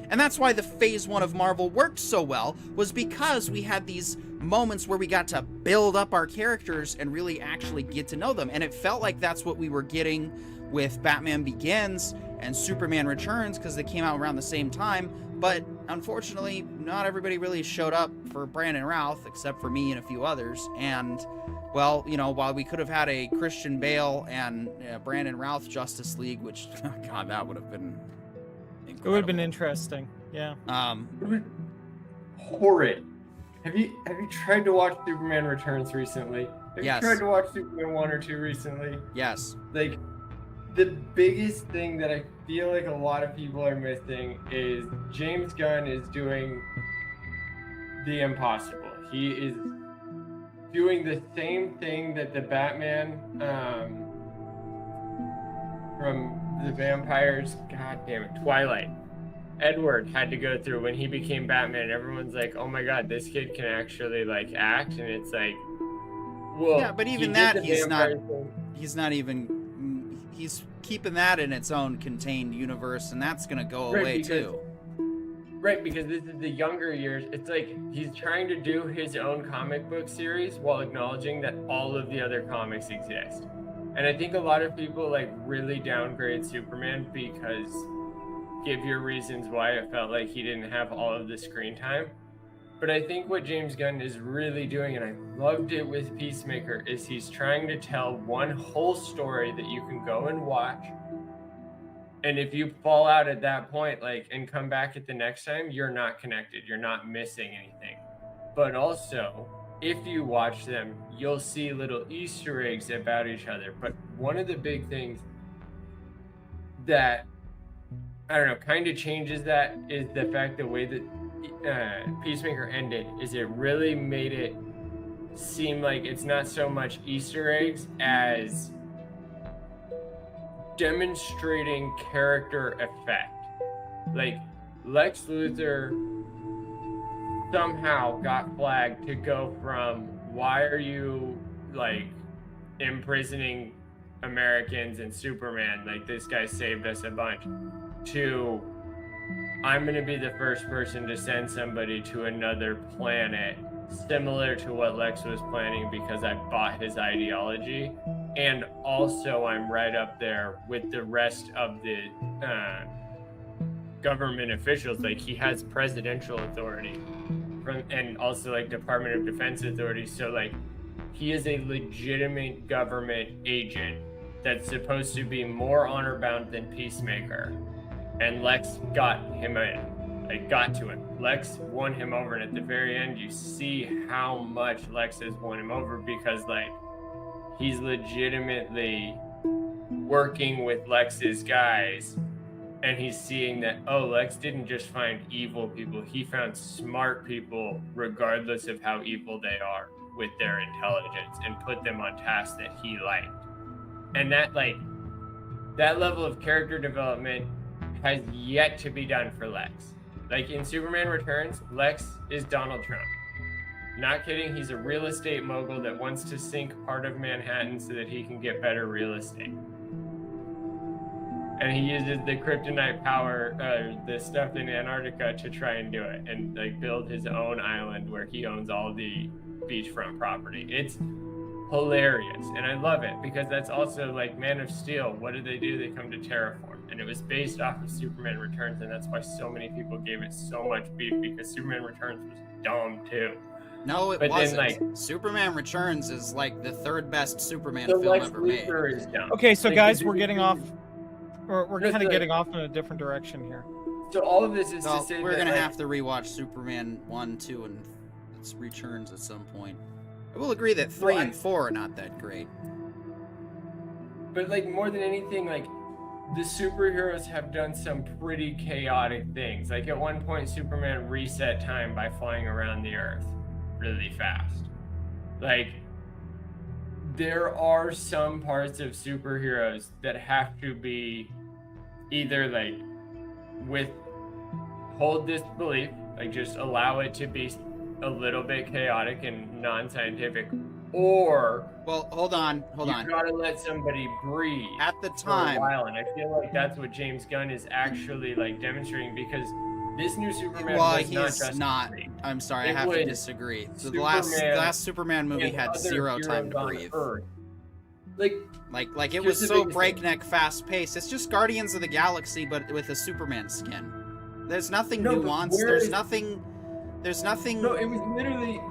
Speaker 1: And that's why the phase 1 of Marvel worked so well, was because we had these moments where we got to build up our characters and really actually get to know them. And it felt like that's what we were getting with Batman Begins and Superman Returns, because they came out around the same time. But unfortunately, not everybody really showed up for Brandon Routh, except for me and a few others. And, well, you know, while we could have had a Christian Bale and Brandon Routh Justice League, which, God, that would have been incredible.
Speaker 3: It would have been interesting. Yeah.
Speaker 2: Horrid. Have you tried to watch Superman Returns recently? Have
Speaker 1: Yes.
Speaker 2: you tried to watch Superman 1 or 2 recently?
Speaker 1: Yes.
Speaker 2: Like, the biggest thing that I feel like a lot of people are missing is James Gunn is doing the impossible. He is doing the same thing that the Batman from the vampires, god damn it, Twilight, Edward had to go through when he became Batman. Everyone's like, oh my god, this kid can actually like act, and it's like, whoa.
Speaker 1: Yeah, but even that, he's keeping that in its own contained universe, and that's gonna go away too.
Speaker 2: Right, because this is the younger years. It's like he's trying to do his own comic book series while acknowledging that all of the other comics exist. And I think a lot of people like really downgrade Superman because give your reasons why it felt like he didn't have all of the screen time. But I think what James Gunn is really doing, and I loved it with Peacemaker, is he's trying to tell one whole story that you can go and watch. And if you fall out at that point, like, and come back at the next time, you're not connected. You're not missing anything. But also, if you watch them, you'll see little Easter eggs about each other. But one of the big things that, I don't know, kind of changes that is the fact the way that Peacemaker ended is it really made it seem like it's not so much Easter eggs as demonstrating character effect. Like, Lex Luthor somehow got flagged to go from, why are you like imprisoning Americans and Superman, like this guy saved us a bunch, to I'm gonna be the first person to send somebody to another planet, similar to what Lex was planning, because I bought his ideology. And also I'm right up there with the rest of the government officials. Like, he has presidential authority and also like Department of Defense authority. So like, he is a legitimate government agent that's supposed to be more honor bound than Peacemaker. And Lex got him in, like got to him. Lex won him over, and at the very end you see how much Lex has won him over, because like, he's legitimately working with Lex's guys, and he's seeing that, oh, Lex didn't just find evil people, he found smart people regardless of how evil they are with their intelligence, and put them on tasks that he liked. And that, like, that level of character development has yet to be done for Lex. Like, in Superman Returns, Lex is Donald Trump. Not kidding, he's a real estate mogul that wants to sink part of Manhattan so that he can get better real estate. And he uses the kryptonite power, the stuff in Antarctica, to try and do it, and like build his own island where he owns all the beachfront property. It's hilarious, and I love it, because that's also like Man of Steel. What do? They come to terraform, and it was based off of Superman Returns, and that's why so many people gave it so much beef, because Superman Returns was dumb too.
Speaker 1: No, it
Speaker 2: But then,
Speaker 1: wasn't.
Speaker 2: like,
Speaker 1: Superman Returns is like the third best Superman
Speaker 2: so
Speaker 1: film
Speaker 2: Lex
Speaker 1: ever made.
Speaker 2: Luthor is dumb.
Speaker 3: Okay, so
Speaker 2: Like,
Speaker 3: guys,
Speaker 2: the
Speaker 3: we're getting off. We're
Speaker 2: No,
Speaker 3: kind of
Speaker 2: so,
Speaker 3: getting off in a different direction here.
Speaker 2: So all of this is
Speaker 1: Well,
Speaker 2: to say
Speaker 1: we're
Speaker 2: that,
Speaker 1: gonna
Speaker 2: like,
Speaker 1: have to rewatch Superman 1, 2, and its Returns at some point. I will agree that 3 and 4 are not that great.
Speaker 2: But like, more than anything, like, the superheroes have done some pretty chaotic things. Like, at one point, Superman reset time by flying around the Earth really fast. Like, there are some parts of superheroes that have to be either like hold disbelief, like just allow it to be a little bit chaotic and non-scientific, or
Speaker 1: Well, hold on.
Speaker 2: you gotta let somebody breathe
Speaker 1: At the
Speaker 2: for a
Speaker 1: time,
Speaker 2: while. And I feel like that's what James Gunn is actually like demonstrating, because This new Superman
Speaker 1: Well,
Speaker 2: was not
Speaker 1: he's
Speaker 2: Justice
Speaker 1: not.
Speaker 2: League.
Speaker 1: I'm sorry, I
Speaker 2: It
Speaker 1: have to
Speaker 2: was
Speaker 1: disagree. The
Speaker 2: Superman
Speaker 1: last Superman movie
Speaker 2: and
Speaker 1: had
Speaker 2: other
Speaker 1: 0 time
Speaker 2: heroes
Speaker 1: to
Speaker 2: on
Speaker 1: breathe.
Speaker 2: Earth. Like
Speaker 1: Like it
Speaker 2: here's
Speaker 1: was
Speaker 2: the
Speaker 1: so
Speaker 2: biggest thing.
Speaker 1: breakneck, fast paced. It's just Guardians of the Galaxy, but with a Superman skin. There's nothing
Speaker 2: No, but
Speaker 1: nuanced.
Speaker 2: where
Speaker 1: There's
Speaker 2: is-
Speaker 1: nothing. There's nothing.
Speaker 2: No, it was literally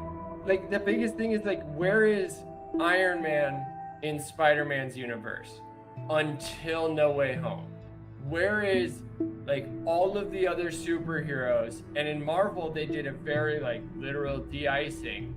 Speaker 2: like the biggest thing is like, where is Iron Man in Spider-Man's universe until No Way Home? Where is like all of the other superheroes? And in Marvel, they did a very like literal de-icing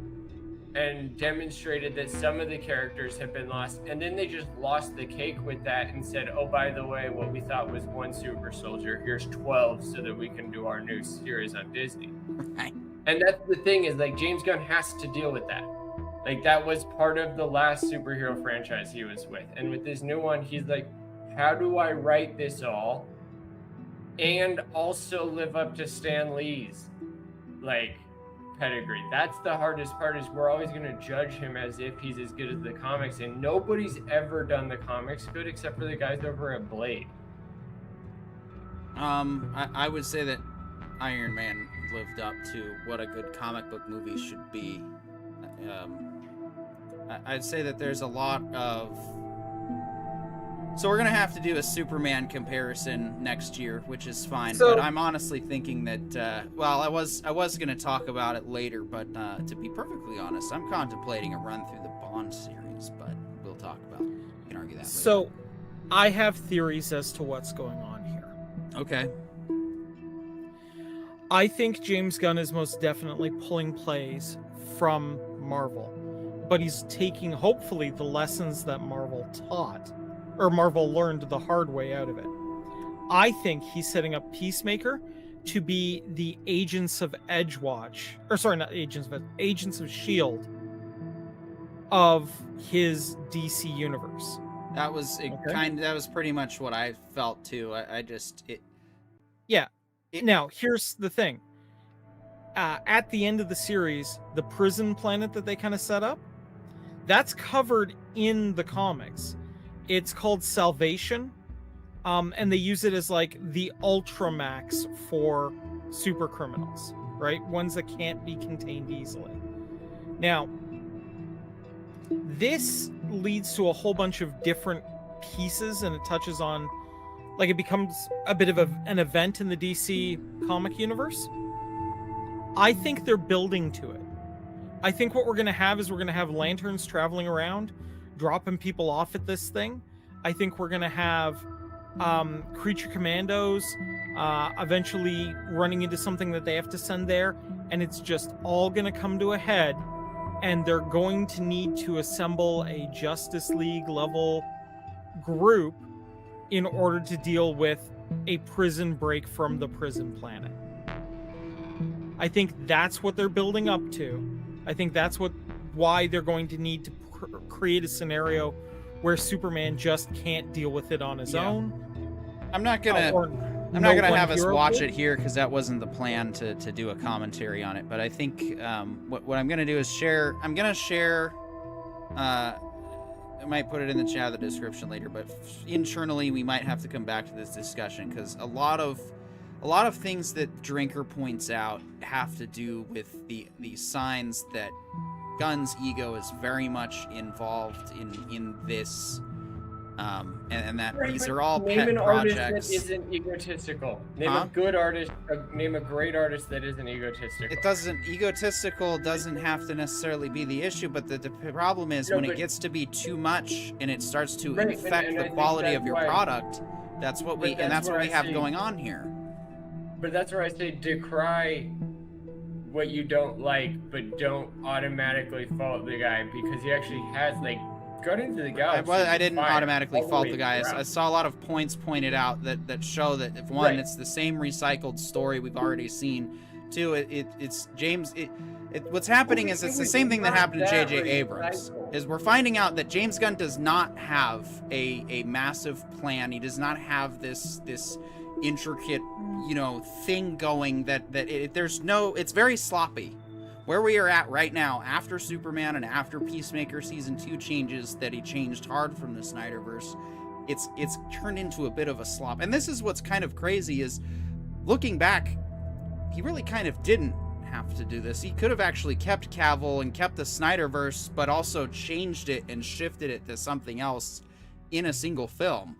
Speaker 2: and demonstrated that some of the characters have been lost, and then they just lost the cake with that and said, oh, by the way, what we thought was one super soldier, here's 12 so that we can do our new series on Disney.
Speaker 1: Right.
Speaker 2: And that's the thing, is like James Gunn has to deal with that. Like that was part of the last superhero franchise he was with, and with this new one, he's like, how do I write this all and also live up to Stan Lee's like pedigree? That's the hardest part, is we're always going to judge him as if he's as good as the comics, and nobody's ever done the comics good except for the guys over at Blade.
Speaker 1: I would say that Iron Man lived up to what a good comic book movie should be. I'd say that there's a lot of. So we're gonna have to do a Superman comparison next year, which is fine.
Speaker 3: So-
Speaker 1: but I'm honestly thinking that, well, I was gonna talk about it later, but to be perfectly honest, I'm contemplating a run through the Bond series. But we'll talk about it. We can argue that.
Speaker 3: So, I have theories as to what's going on here.
Speaker 1: later. Okay.
Speaker 3: I think James Gunn is most definitely pulling plays from Marvel, but he's taking, hopefully, the lessons that Marvel taught, or Marvel learned the hard way out of it. I think he's setting up Peacemaker to be the agents of Edgewatch, or sorry, not agents, but agents of S.H.I.E.L.D. of his DC universe.
Speaker 1: That was that was pretty much what I felt too.
Speaker 3: Now, here's the thing. At the end of the series, the prison planet that they kind of set up, that's covered in the comics. It's called Salvation, and they use it as like the Ultramax for super criminals, right? Ones that can't be contained easily. Now, this leads to a whole bunch of different pieces, and it touches on, like, it becomes a bit of an event in the DC comic universe. I think they're building to it. I think what we're going to have is we're going to have lanterns traveling around, dropping people off at this thing. I think we're going to have creature commandos eventually running into something that they have to send there, and it's just all going to come to a head, and they're going to need to assemble a Justice League level group in order to deal with a prison break from the prison planet. I think that's what they're building up to. I think that's why they're going to need to create a scenario where Superman just can't deal with it on his own.
Speaker 1: I'm not gonna have us watch it here because that wasn't the plan to do a commentary on it. But I think what I'm gonna do is share. I'm gonna share. I might put it in the chat, the description later. But internally, we might have to come back to this discussion because a lot of things that Drinker points out have to do with the signs that Gunn's ego is very much involved in this, and that these are all
Speaker 2: name
Speaker 1: pet
Speaker 2: an
Speaker 1: projects.
Speaker 2: artist that isn't egotistical. Name
Speaker 1: Huh?
Speaker 2: a good artist. Name a great artist that isn't egotistical.
Speaker 1: Egotistical doesn't have to necessarily be the issue, but the problem is
Speaker 2: No,
Speaker 1: when it
Speaker 2: but-
Speaker 1: gets to be too much and it starts to
Speaker 2: Right,
Speaker 1: affect
Speaker 2: and I
Speaker 1: the
Speaker 2: think
Speaker 1: quality
Speaker 2: that's
Speaker 1: of your
Speaker 2: why-
Speaker 1: product. That's what we
Speaker 2: But that's
Speaker 1: what
Speaker 2: where
Speaker 1: we
Speaker 2: I
Speaker 1: have
Speaker 2: say-
Speaker 1: going on here.
Speaker 2: But that's where I say decry what you don't like, but don't automatically fault the guy, because he actually has, like, Guardians of the Galaxy.
Speaker 1: I didn't
Speaker 2: fire
Speaker 1: automatically
Speaker 2: all
Speaker 1: fault
Speaker 2: way
Speaker 1: the guy. I
Speaker 2: throughout.
Speaker 1: saw a lot of points pointed out that show that, if one,
Speaker 2: Right.
Speaker 1: it's the same recycled story we've already seen. Two, it's James. What's happening is it's the same thing that happened to J.J. Abrams. Is we're finding out that James Gunn does not have a massive plan. He does not have this intricate, thing going it's very sloppy. Where we are at right now, after Superman and after Peacemaker season 2 changes that he changed hard from the Snyderverse, it's turned into a bit of a slop. And this is what's kind of crazy is looking back, he really kind of didn't have to do this. He could have actually kept Cavill and kept the Snyderverse, but also changed it and shifted it to something else in a single film.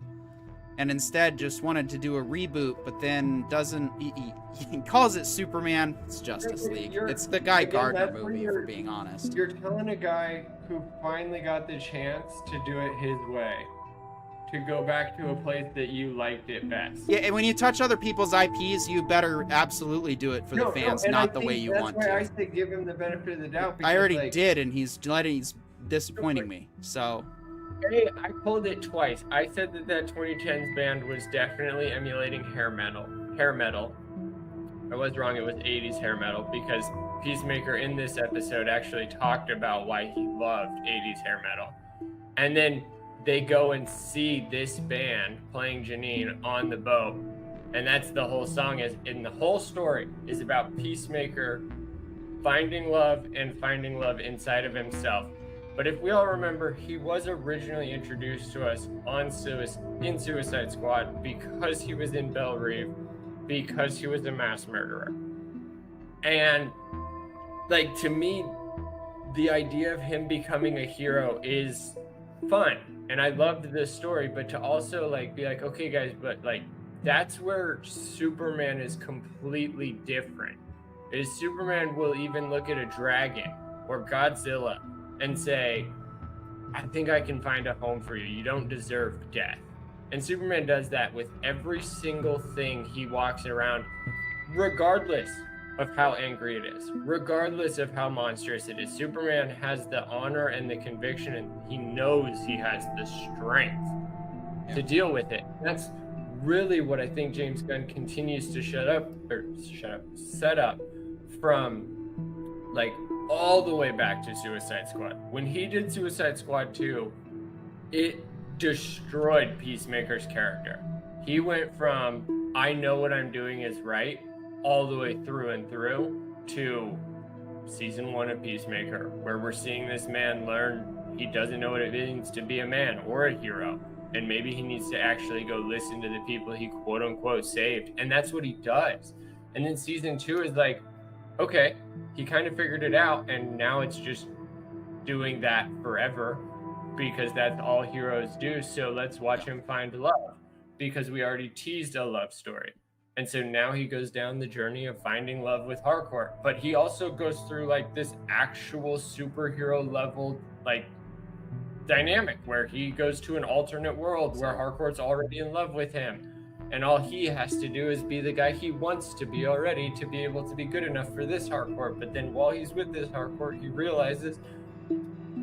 Speaker 1: And instead just wanted to do a reboot, but then doesn't... He calls it Superman. It's Justice League. It's the Guy Gardner movie, for being honest.
Speaker 2: You're telling a guy who finally got the chance to do it his way to go back to a place that you liked it best.
Speaker 1: Yeah, and when you touch other people's IPs, you better absolutely do it for the fans, not the way you want to.
Speaker 2: That's why I say give him the benefit of the doubt. Because,
Speaker 1: I already did, and he's disappointing me, so...
Speaker 2: Hey, I called it twice. I said that 2010s band was definitely emulating hair metal. I was wrong, it was 80s hair metal, because Peacemaker in this episode actually talked about why he loved 80s hair metal. And then they go and see this band playing Janine on the boat. And that's the whole song is, and the whole story is about Peacemaker finding love and finding love inside of himself. But if we all remember, he was originally introduced to us in Suicide Squad because he was in Belle Reve, because he was a mass murderer. And like, to me, the idea of him becoming a hero is fun. And I loved this story, but to also like be like, okay guys, but like that's where Superman is completely different. Is Superman will even look at a dragon or Godzilla and say, I think I can find a home for you. You don't deserve death. And Superman does that with every single thing he walks around, regardless of how angry it is, regardless of how monstrous it is. Superman has the honor and the conviction, and he knows he has the strength to deal with it. That's really what I think James Gunn continues to set up from like all the way back to Suicide Squad. When he did Suicide Squad 2, it destroyed Peacemaker's character. He went from, I know what I'm doing is right, all the way through and through to season 1 of Peacemaker, where we're seeing this man learn he doesn't know what it means to be a man or a hero. And maybe he needs to actually go listen to the people he quote unquote saved. And that's what he does. And then season 2 is like, okay, he kind of figured it out, and now it's just doing that forever because that's all heroes do. So let's watch him find love, because we already teased a love story. And so now he goes down the journey of finding love with Harcourt. But he also goes through like this actual superhero level like dynamic where he goes to an alternate world where Harcourt's already in love with him. And all he has to do is be the guy he wants to be already to be able to be good enough for this Harcourt. But then while he's with this Harcourt, he realizes,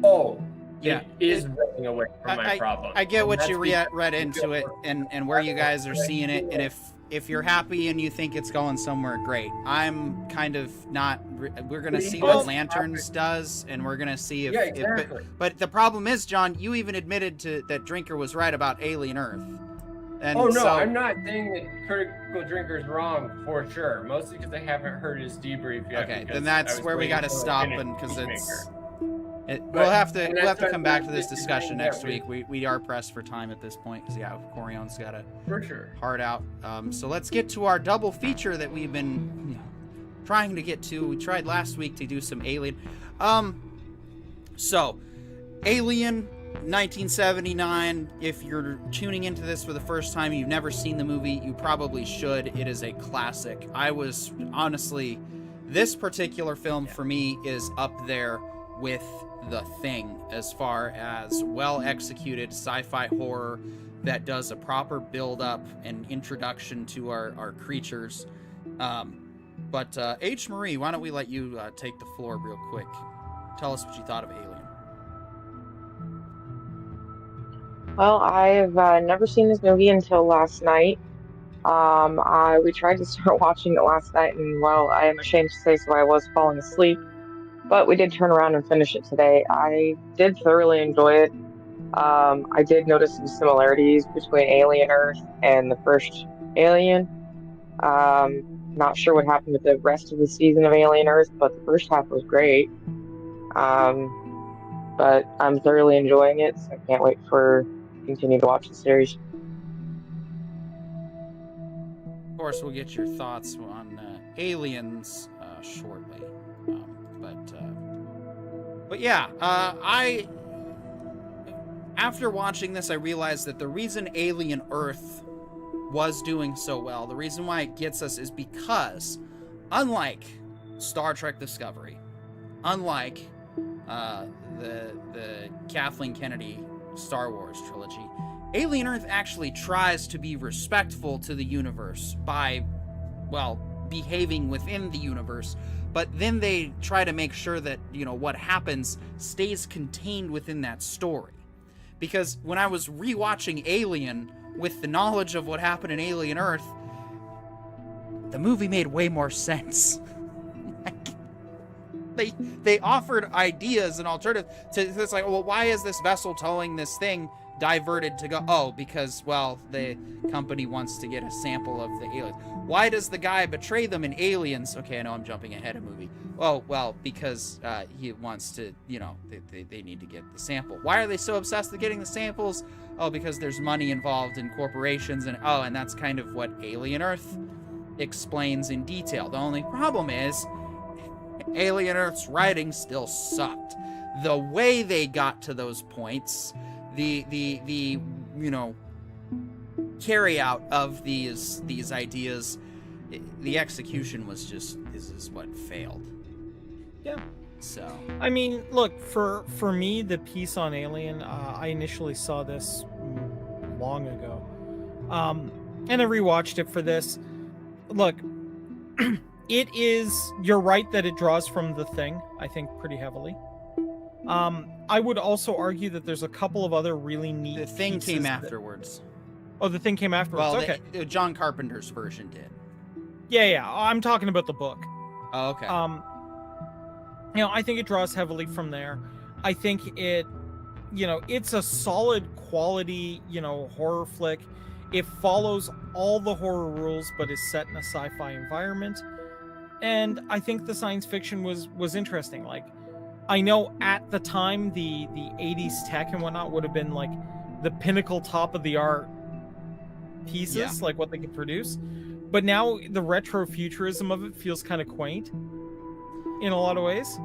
Speaker 2: oh,
Speaker 1: yeah,
Speaker 2: it is running away from my problem.
Speaker 1: I get
Speaker 2: And
Speaker 1: what
Speaker 2: that's
Speaker 1: you
Speaker 2: because
Speaker 1: read into it and where you guys are seeing it. And if you're happy and you think it's going somewhere, great. I'm kind of not. We're going to see what Lanterns does, and we're going to see if...
Speaker 2: Yeah, exactly.
Speaker 1: But the problem is, John, you even admitted that Drinker was right about Alien Earth. And
Speaker 2: oh, no,
Speaker 1: so,
Speaker 2: I'm not saying that Critical Drinker's wrong, for sure. Mostly because I haven't heard his debrief yet.
Speaker 1: okay, then that's where we got to stop, and because we'll have to come back to this discussion next week. We are pressed for time at this point because Corion's got a hard out. So let's get to our double feature that we've been trying to get to. We tried last week to do some Alien. So Alien 1979. If you're tuning into this for the first time, you've never seen the movie, you probably should. It is a classic. I was honestly, this particular film for me is up there with The Thing as far as well executed sci-fi horror that does a proper build up and introduction to our creatures. But H. Marie, why don't we let you take the floor real quick? Tell us what you thought of Alien.
Speaker 5: Well, I've never seen this movie until last night. We tried to start watching it last night, and well, I am ashamed to say so, I was falling asleep. But we did turn around and finish it today. I did thoroughly enjoy it. I did notice some similarities between Alien Earth and the first Alien. Not sure what happened with the rest of the season of Alien Earth, but the first half was great. But I'm thoroughly enjoying it, so I can't wait to continue to watch the series.
Speaker 1: course, we'll get your thoughts on Aliens shortly. But yeah, after watching this, I realized that the reason Alien Earth was doing so well, the reason why it gets us is because, unlike Star Trek Discovery, unlike the Kathleen Kennedy Star Wars trilogy, Alien Earth actually tries to be respectful to the universe by, well, behaving within the universe, but then they try to make sure that, you know, what happens stays contained within that story. Because when I was rewatching Alien with the knowledge of what happened in Alien Earth, the movie made way more sense. They offered ideas and alternatives to it's like, well, why is this vessel towing this thing diverted to go? Oh, because, well, the company wants to get a sample of the aliens. Why does the guy betray them in Aliens? Okay, I know I'm jumping ahead a movie. Oh, well, because he wants to, you know, they need to get the sample. Why are they so obsessed with getting the samples? Oh, because there's money involved in corporations, and and that's kind of what Alien Earth explains in detail. The only problem is Alien Earth's writing still sucked. The way they got to those points, the you know, carry out of these ideas, the execution was just is what failed.
Speaker 3: Yeah.
Speaker 1: So
Speaker 3: I mean, look, for me, the piece on Alien, I initially saw this long ago, and I rewatched it for this. Look, it is. You're right that it draws from The Thing, I think, pretty heavily. I would also argue that there's a couple of other really neat.
Speaker 1: The Thing came
Speaker 3: pieces
Speaker 1: afterwards.
Speaker 3: Oh, The Thing came afterwards.
Speaker 1: Well,
Speaker 3: Okay.
Speaker 1: John Carpenter's version did.
Speaker 3: Yeah. I'm talking about the book.
Speaker 1: Oh, okay.
Speaker 3: You know, I think it draws heavily from there. I think it, you know, it's a solid quality, you know, horror flick. It follows all the horror rules, but is set in a sci-fi environment. And I think the science fiction was interesting. Like, I know at the time the 80s tech and whatnot would have been like the pinnacle top of the art pieces, like what they could produce. But now the retro futurism of it feels kind of quaint in a lot of ways.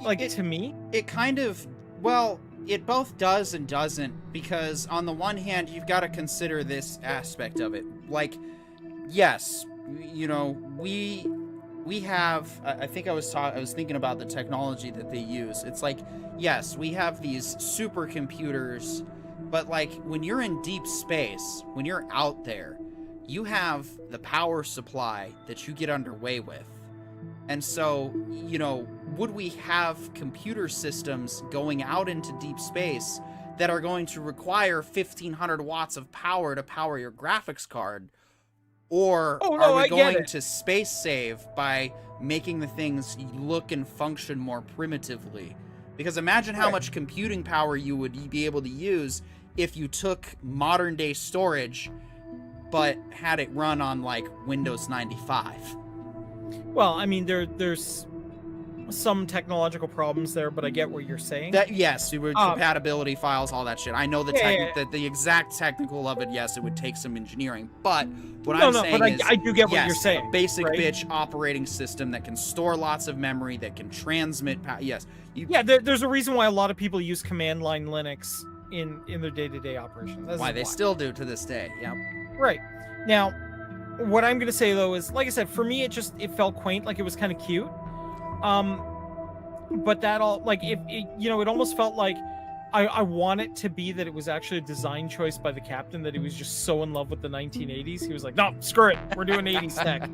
Speaker 3: Like, to me,
Speaker 1: it kind of, well, it both does and doesn't, because on the one hand, you've got to consider this aspect of it. Like, yes, you know, we have, I think I was thinking about the technology that they use. It's like, yes, we have these supercomputers, but like when you're in deep space, when you're out there, you have the power supply that you get underway with. And so, you know, would we have computer systems going out into deep space that are going to require 1,500 watts of power to power your graphics card? Or are we going to space save by making the things look and function more primitively? Because imagine how much computing power you would be able to use if you took modern day storage but had it run on like Windows 95.
Speaker 3: well, I mean, there's some technological problems there, but I get what you're saying.
Speaker 1: That, yes, it would compatibility files, all that shit. I know the the exact technical of it. Yes, it would take some engineering, but what I'm saying is,
Speaker 3: I do get what
Speaker 1: yes,
Speaker 3: you're saying.
Speaker 1: A basic bitch operating system that can store lots of memory, that can transmit. Yes,
Speaker 3: there's a reason why a lot of people use command line Linux in their day-to-day operations. That's
Speaker 1: why they still do to this day. Yep.
Speaker 3: Right. Now, what I'm gonna say though is, like I said, for me it felt quaint, like it was kind of cute. But that all, like, it you know, it almost felt like I want it to be that it was actually a design choice by the captain, that he was just so in love with the 1980s. He was like, no, screw it, we're doing 80s tech,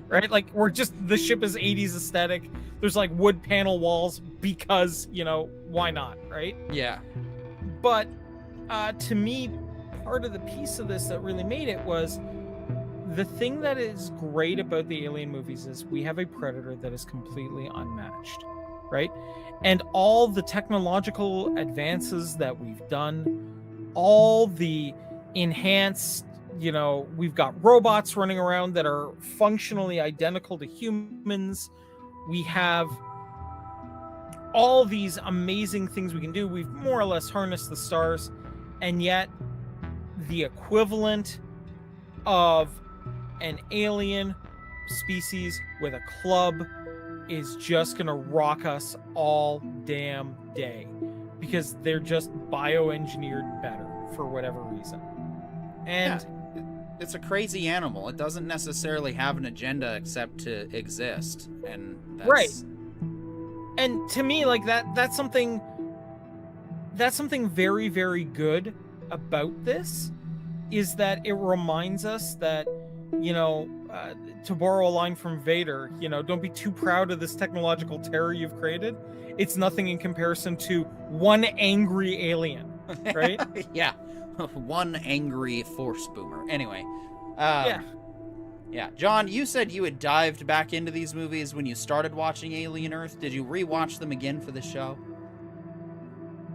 Speaker 3: right? Like, the ship is 80s aesthetic. There's like wood panel walls because, you know, why not, right?
Speaker 1: Yeah.
Speaker 3: But to me, part of the piece of this that really made it was the thing that is great about the Alien movies is we have a Predator that is completely unmatched, right? And all the technological advances that we've done, all the enhanced, you know, we've got robots running around that are functionally identical to humans. We have all these amazing things we can do. We've more or less harnessed the stars, and yet the equivalent of an alien species with a club is just gonna rock us all damn day, because they're just bioengineered better for whatever reason. And
Speaker 1: it's a crazy animal. It doesn't necessarily have an agenda except to exist, and that's...
Speaker 3: Right. And to me, like that's something very, very good about this, is that it reminds us that, you know, to borrow a line from Vader, you know, don't be too proud of this technological terror you've created. It's nothing in comparison to one angry alien, right?
Speaker 1: Yeah. One angry force boomer. Anyway. Yeah. John, you said you had dived back into these movies when you started watching Alien Earth. Did you rewatch them again for the show?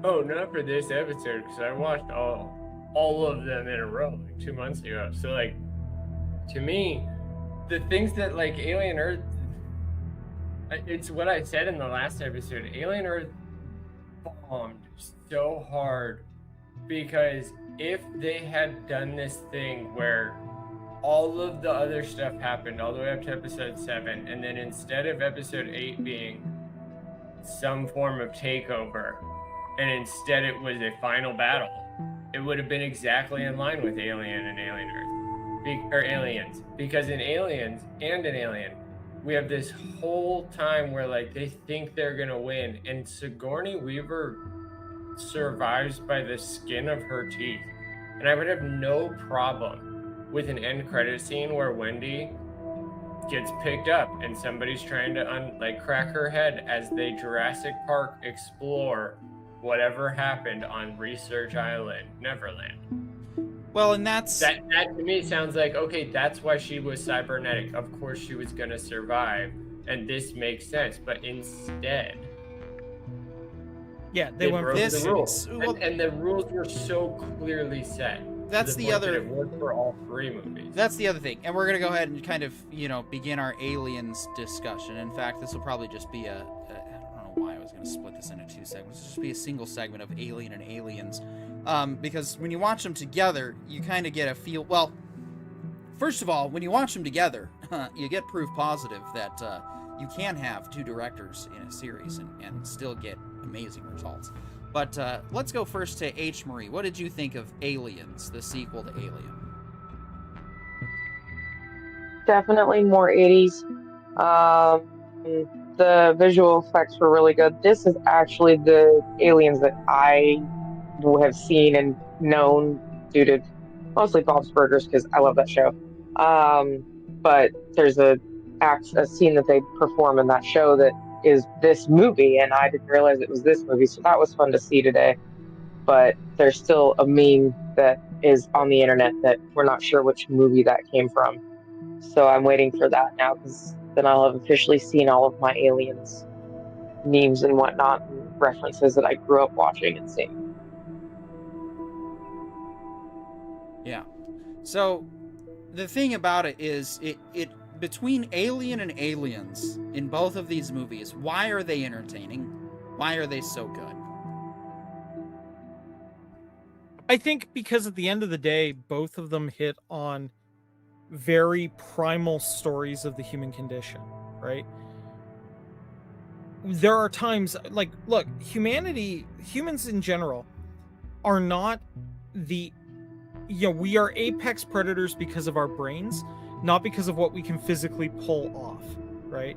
Speaker 2: Oh, not for this episode, because I watched all of them in a row like 2 months ago. So, like, to me, the things that, like, Alien Earth, it's what I said in the last episode. Alien Earth bombed so hard, because if they had done this thing where all of the other stuff happened all the way up to episode 7, and then instead of episode 8 being some form of takeover, and instead it was a final battle, it would have been exactly in line with Alien and Alien Earth, or Aliens. Because in Aliens and in Alien, we have this whole time where, like, they think they're gonna win, and Sigourney Weaver survives by the skin of her teeth. And I would have no problem with an end credit scene where Wendy gets picked up and somebody's trying to crack her head as they Jurassic Park explore whatever happened on Research Island, Neverland.
Speaker 1: Well, and that
Speaker 2: to me sounds like, okay, that's why she was cybernetic. Of course she was gonna survive, and this makes sense. But instead,
Speaker 3: they went
Speaker 2: broke
Speaker 3: for
Speaker 2: the rules, and the rules were so clearly set.
Speaker 1: That's the other.
Speaker 2: It worked for all 3 movies.
Speaker 1: That's the other thing, and we're gonna go ahead and kind of, you know, begin our Aliens discussion. In fact, this will probably just be I don't know why I was gonna split this into 2 segments. This will just be a single segment of Alien and Aliens, because when you watch them together, you kind of get a feel. Well, first of all, when you watch them together, you get proof positive that you can have 2 directors in a series and still get amazing results. But let's go first to H. Marie. What did you think of Aliens, the sequel to Alien?
Speaker 5: Definitely more 80s. The visual effects were really good. This is actually the Aliens that I have seen and known due to mostly Bob's Burgers, because I love that show. But there's a scene that they perform in that show that is this movie, and I didn't realize it was this movie, so that was fun to see today. But there's still a meme that is on the internet that we're not sure which movie that came from. So I'm waiting for that now, because then I'll have officially seen all of my Aliens memes and whatnot, and references that I grew up watching and seeing.
Speaker 1: Yeah. So the thing about it is, it between Alien and Aliens in both of these movies, why are they entertaining? Why are they so good?
Speaker 3: I think because at the end of the day, both of them hit on very primal stories of the human condition, right? There are times, like, look, humans in general are not we are apex predators because of our brains, not because of what we can physically pull off, right?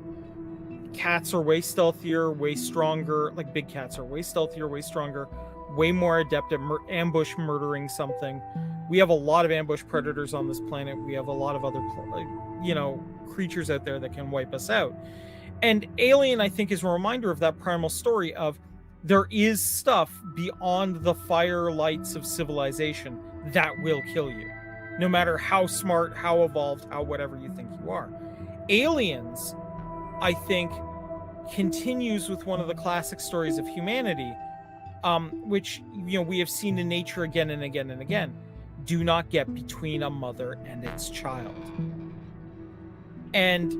Speaker 3: Cats are way stealthier, way stronger, like big cats are way stealthier, way stronger, way more adept at ambush murdering something. We have a lot of ambush predators on this planet. We have a lot of other, creatures out there that can wipe us out. And Alien, I think, is a reminder of that primal story of there is stuff beyond the firelights of civilization that will kill you, no matter how smart, how evolved, how whatever you think you are. Aliens, I think, continues with one of the classic stories of humanity, which we have seen in nature again and again and again. Do not get between a mother and its child. And,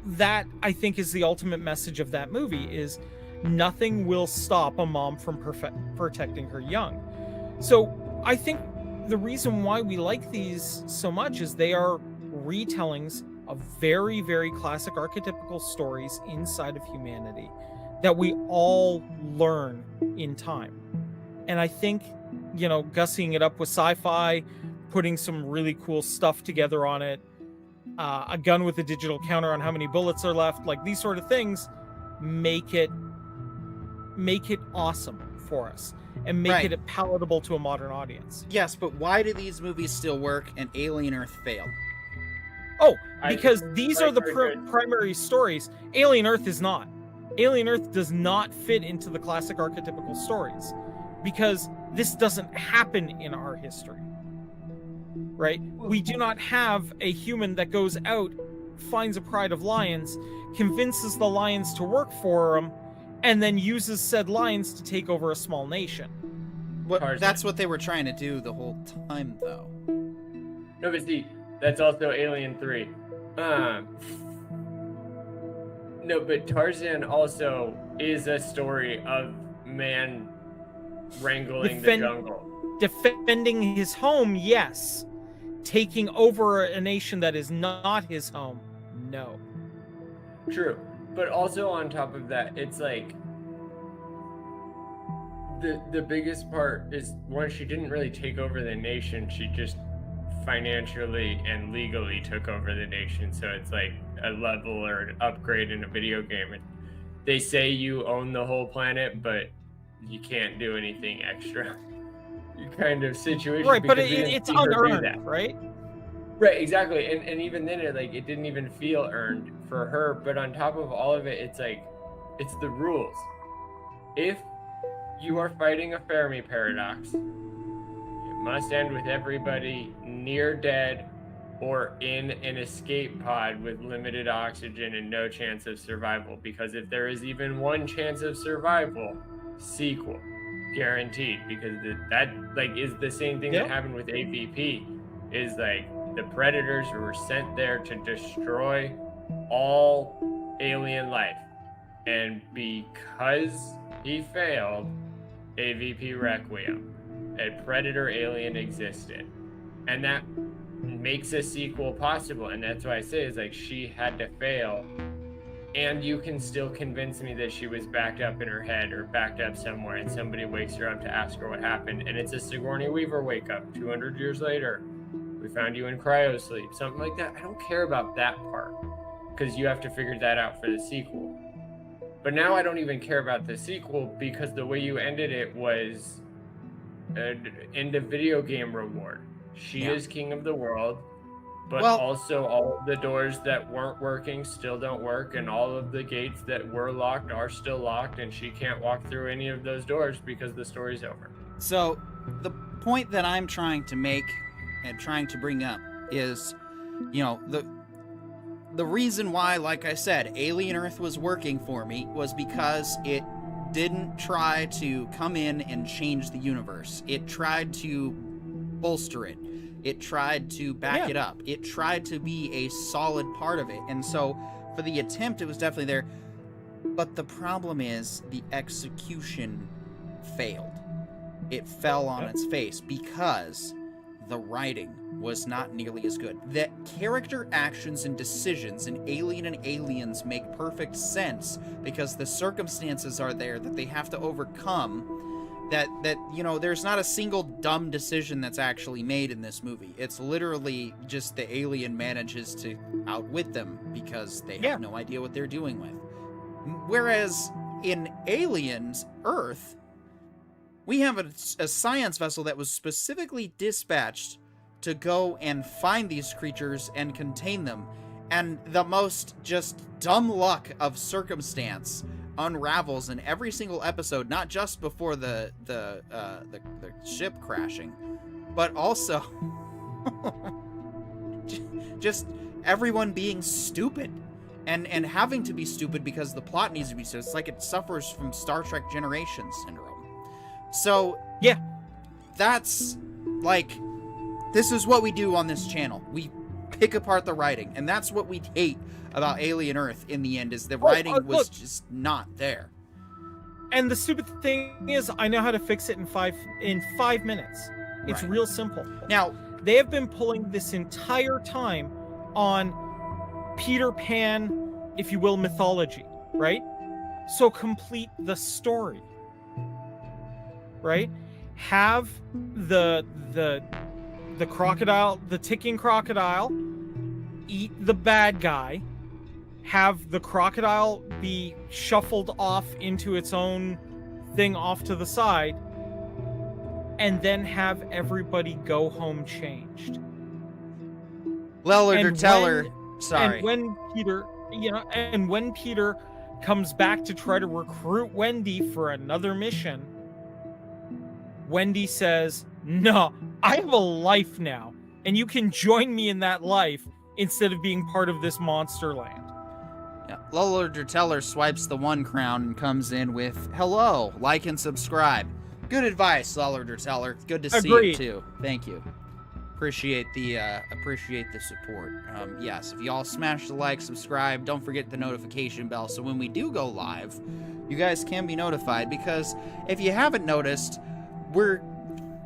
Speaker 3: that I think is the ultimate message of that movie, is nothing will stop a mom from protecting her young. So I think the reason why we like these so much is they are retellings of very, very classic archetypical stories inside of humanity that we all learn in time. And I think, you know, gussying it up with sci-fi, putting some really cool stuff together on it, a gun with a digital counter on how many bullets are left, like these sort of things make it awesome for us and make
Speaker 1: Right.
Speaker 3: it palatable to a modern audience.
Speaker 1: Yes, but why do these movies still work and Alien Earth failed?
Speaker 3: Oh,
Speaker 2: I
Speaker 3: because these are the
Speaker 2: very good.
Speaker 3: primary stories. Alien Earth is not. Alien Earth does not fit into the classic archetypical stories because this doesn't happen in our history. Right? We do not have a human that goes out, finds a pride of lions, convinces the lions to work for him, and then uses said lions to take over a small nation.
Speaker 2: Tarzan.
Speaker 1: That's what they were trying to do the whole time, though.
Speaker 2: No, but see, that's also Alien 3. No, but Tarzan also is a story of man wrangling the jungle.
Speaker 3: Defending his home, yes. Taking over a nation that is not his home, no.
Speaker 2: True. But also on top of that, it's like the biggest part is one, she didn't really take over the nation, she just financially and legally took over the nation. So it's like a level or an upgrade in a video game. They say you own the whole planet, but you can't do anything extra. Kind of situation.
Speaker 3: Right, but
Speaker 2: because we didn't
Speaker 3: it's
Speaker 2: see her do
Speaker 3: unearned,
Speaker 2: that.
Speaker 3: right?
Speaker 2: Right, exactly. And even then it didn't even feel earned for her. But on top of all of it, it's like it's the rules. If you are fighting a Fermi paradox, it must end with everybody near dead or in an escape pod with limited oxygen and no chance of survival. Because if there is even one chance of survival, sequel. Guaranteed. Because that like is the same thing that happened with AVP. Is like the predators were sent there to destroy all alien life. And because he failed, AVP Requiem, a predator alien existed. And that makes a sequel possible. And that's why I say is like she had to fail. And you can still convince me that she was backed up in her head or backed up somewhere and somebody wakes her up to ask her what happened. And it's a Sigourney Weaver wake up 200 years later. We found you in cryo sleep, something like that. I don't care about that part because you have to figure that out for the sequel. But now I don't even care about the sequel because the way you ended it was an end of video game reward. She is king of the world. But also all of the doors that weren't working still don't work, and all of the gates that were locked are still locked, and she can't walk through any of those doors because the story's over.
Speaker 1: So, the point that I'm trying to make and trying to bring up is, you know, the reason why, like I said, Alien Earth was working for me was because it didn't try to come in and change the universe. It tried to bolster it. It tried to back it up. It tried to be a solid part of it. And so for the attempt, it was definitely there. But the problem is the execution failed. It fell on its face because the writing was not nearly as good. The character actions and decisions in Alien and Aliens make perfect sense because the circumstances are there that they have to overcome. That you know, there's not a single dumb decision that's actually made in this movie. It's literally just the alien manages to outwit them because they have no idea what they're doing with. Whereas in Aliens Earth, we have a science vessel that was specifically dispatched to go and find these creatures and contain them. And the most just dumb luck of circumstance unravels in every single episode, not just before the ship crashing, but also just everyone being stupid and having to be stupid because the plot needs to be so. It's like it suffers from Star Trek Generations syndrome. So
Speaker 3: yeah,
Speaker 1: that's like, this is what we do on this channel. We pick apart the writing, and that's what we hate about Alien Earth in the end, is the writing was just not there.
Speaker 3: And the stupid thing is, I know how to fix it in five minutes. It's
Speaker 1: Right.
Speaker 3: real simple.
Speaker 1: Now,
Speaker 3: They have been pulling this entire time on Peter Pan, if you will, mythology, right? So complete the story, right? Have the crocodile, the ticking crocodile, eat the bad guy. Have the crocodile be shuffled off into its own thing off to the side, and then have everybody go home changed.
Speaker 1: Lillard or
Speaker 3: And
Speaker 1: Teller.
Speaker 3: when-
Speaker 1: Sorry.
Speaker 3: And when Peter, and when Peter comes back to try to recruit Wendy for another mission, Wendy says, "No, I have a life now, and you can join me in that life instead of being part of this monster land."
Speaker 1: Yeah. Lillard or Teller swipes the 1 crown and comes in with, "Hello, like and subscribe." Good advice, Lillard or Teller. Good to see you
Speaker 3: Agreed.
Speaker 1: too. Thank you. Appreciate the support. Yes, if you all smash the like, subscribe, don't forget the notification bell so when we do go live, you guys can be notified, because if you haven't noticed,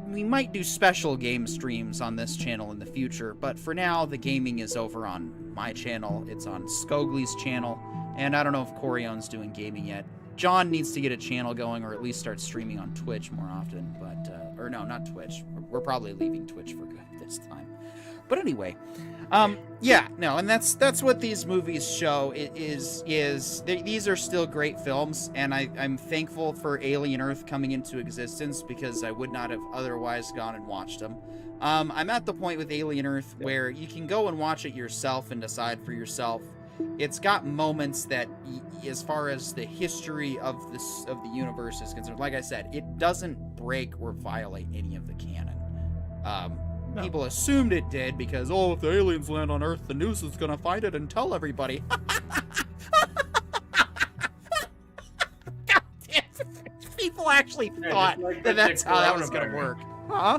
Speaker 1: we might do special game streams on this channel in the future, but for now, the gaming is over on my channel. It's on Skogley's channel, and I don't know if Corione's doing gaming yet. John needs to get a channel going, or at least start streaming on Twitch more often, but, or no, not Twitch. We're probably leaving Twitch for good this time. But anyway, yeah, no, and that's what these movies show. These are still great films, and I'm thankful for Alien Earth coming into existence, because I would not have otherwise gone and watched them. I'm at the point with Alien Earth where you can go and watch it yourself and decide for yourself. It's got moments that, as far as the history of the universe is concerned, like I said, it doesn't break or violate any of the canon.
Speaker 3: No.
Speaker 1: People assumed it did because, if the aliens land on Earth, the news is gonna find it and tell everybody. God damn, people actually thought
Speaker 2: just like
Speaker 1: that
Speaker 2: with the
Speaker 1: that's how that was gonna
Speaker 2: coronavirus.
Speaker 1: work. Huh?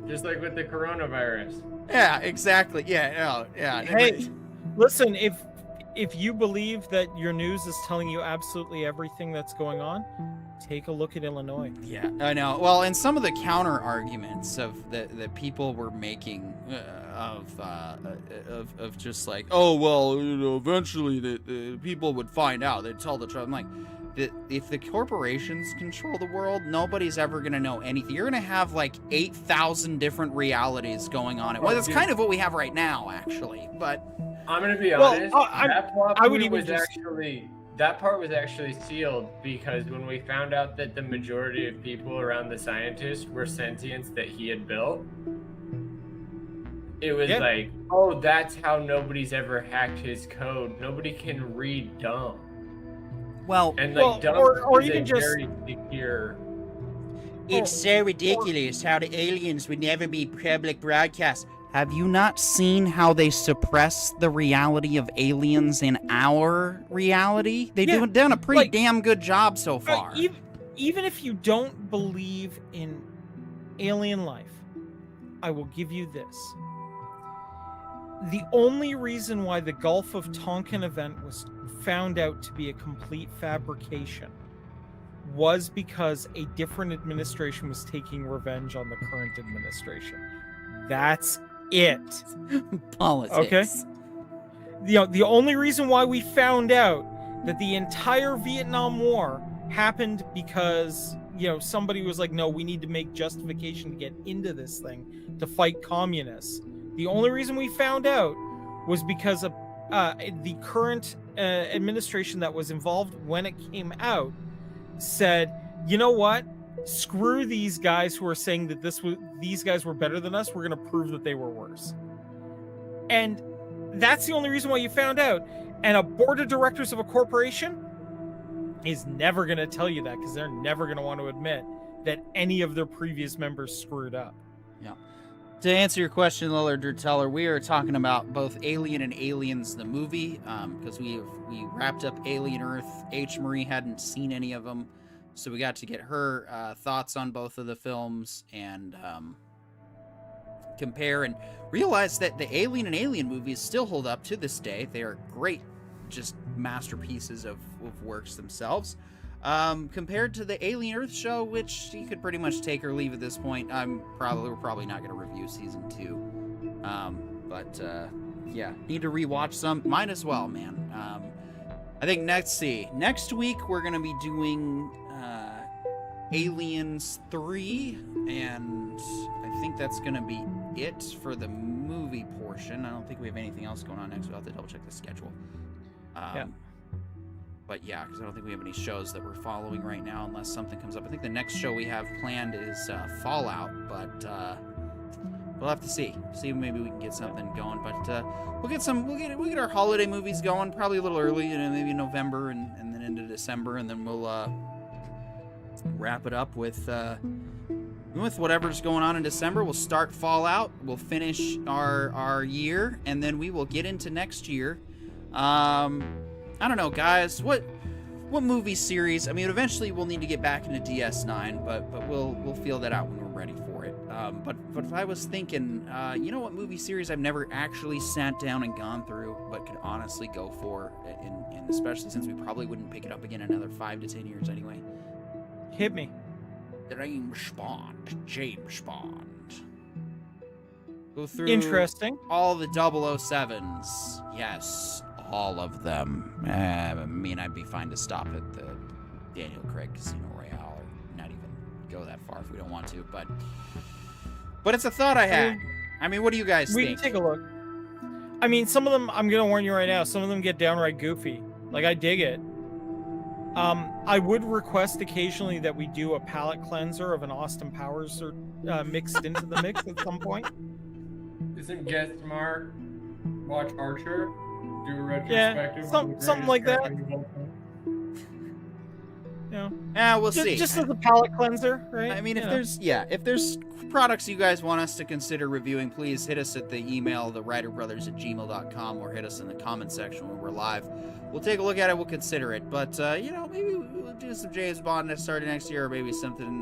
Speaker 2: Just like with the coronavirus.
Speaker 1: Yeah, exactly. Yeah, yeah.
Speaker 3: Hey, listen, if you believe that your news is telling you absolutely everything that's going on, take a look at Illinois.
Speaker 1: Yeah, I know. Well, and some of the counter arguments that people were making of just like, eventually the people would find out. They'd tell the truth. I'm like, if the corporations control the world, nobody's ever gonna know anything. You're gonna have like 8,000 different realities going on. Well, that's kind of what we have right now, actually. But
Speaker 2: I'm gonna be
Speaker 3: Well,
Speaker 2: honest. That part was actually sealed because when we found out that the majority of people around the scientist were sentients that he had built, it was like, oh, that's how nobody's ever hacked his code. Nobody can read dumb.
Speaker 1: well,
Speaker 2: And like dumb
Speaker 3: or
Speaker 2: is
Speaker 3: even
Speaker 2: a
Speaker 3: just-
Speaker 2: very secure.
Speaker 1: it's so ridiculous how the aliens would never be public broadcast. Have you not seen how they suppress the reality of aliens in our reality? They've done a pretty damn good job so far.
Speaker 3: Even if you don't believe in alien life, I will give you this. The only reason why the Gulf of Tonkin event was found out to be a complete fabrication was because a different administration was taking revenge on the current administration. That's it.
Speaker 1: Politics.
Speaker 3: Okay. The only reason why we found out that the entire Vietnam War happened because somebody was like, no, we need to make justification to get into this thing to fight communists. The only reason we found out was because of the current administration that was involved when it came out said, you know what? Screw these guys who are saying that these guys were better than us. We're going to prove that they were worse. And that's the only reason why you found out. And a board of directors of a corporation is never going to tell you that because they're never going to want to admit that any of their previous members screwed up.
Speaker 1: Yeah. To answer your question, Lillard or Teller, we are talking about both Alien and Aliens, the movie, because we wrapped up Alien Earth. H. Marie hadn't seen any of them. So we got to get her thoughts on both of the films and compare and realize that the Alien and Alien movies still hold up to this day. They are great, just masterpieces of works themselves. Compared to the Alien Earth show, which you could pretty much take or leave at this point, we're probably not gonna review season 2. Yeah, need to rewatch some. Might as well, man. I think next week we're gonna be doing Aliens 3, and I think that's gonna be it for the movie portion. I don't think we have anything else going on next. We'll have to double check the schedule.
Speaker 3: Yeah.
Speaker 1: But yeah, because I don't think we have any shows that we're following right now, unless something comes up. I think the next show we have planned is Fallout, but we'll have to see. See if maybe we can get something going. But we'll get our holiday movies going probably a little early, maybe November and then into December, and then we'll wrap it up with whatever's going on in December. We'll start Fallout. We'll finish our year, and then we will get into next year. I don't know, guys. What movie series? I mean, eventually we'll need to get back into DS9, but we'll feel that out when we're ready for it. But if I was thinking, you know what movie series I've never actually sat down and gone through, but could honestly go for, and especially since we probably wouldn't pick it up again another 5 to 10 years anyway.
Speaker 3: Hit me.
Speaker 1: James Bond. Go through
Speaker 3: Interesting.
Speaker 1: all the 007s. Yes, all of them. I mean, I'd be fine to stop at the Daniel Craig Casino Royale, or not even go that far if we don't want to. But it's a thought I had. I mean, what do you guys
Speaker 3: We
Speaker 1: think?
Speaker 3: can take a look. I mean, some of them, I'm gonna warn you right now, some of them get downright goofy. Like, I dig it. I would request occasionally that we do a palate cleanser of an Austin Powers or mixed into the mix at some point.
Speaker 2: Isn't Get Smart watch Archer? Do a retrospective.
Speaker 3: Yeah,
Speaker 2: on the
Speaker 3: something like
Speaker 2: greatest
Speaker 3: that.
Speaker 2: cartoon of all time?
Speaker 3: You know,
Speaker 1: We'll see.
Speaker 3: just as a palate cleanser, right?
Speaker 1: I mean,
Speaker 3: You
Speaker 1: if
Speaker 3: know.
Speaker 1: there's products you guys want us to consider reviewing, please hit us at the email, thewriterbrothers@gmail.com, or hit us in the comment section when we're live. We'll take a look at it. We'll consider it. But maybe we'll do some James Bond starting next year, or maybe something.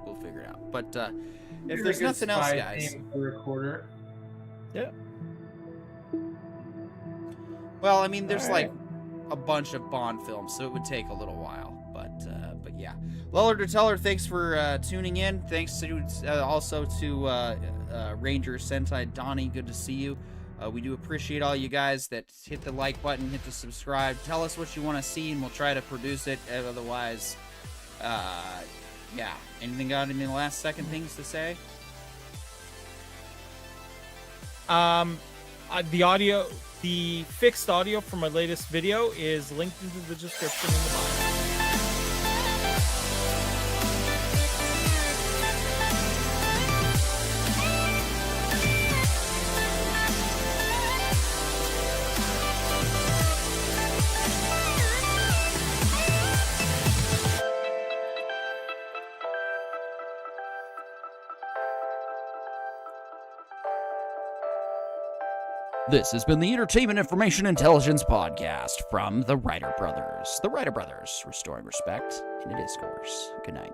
Speaker 1: We'll figure it out. But if there's nothing else, guys.
Speaker 2: For a quarter.
Speaker 3: Yeah.
Speaker 1: Well, I mean, there's
Speaker 3: All right.
Speaker 1: like a bunch of Bond films, so it would take a little while. But yeah. Luller to Teller, thanks for tuning in. Thanks to also to Ranger Sentai Donnie. Good to see you. We do appreciate all you guys that hit the like button, hit the subscribe. Tell us what you want to see, and we'll try to produce it. Otherwise, yeah. Anything got any last second things to say?
Speaker 3: The fixed audio for my latest video is linked into the description in the bio.
Speaker 1: This has been the Entertainment Information Intelligence Podcast from the Writer Brothers. The Writer Brothers, restoring respect in a discourse. Good night.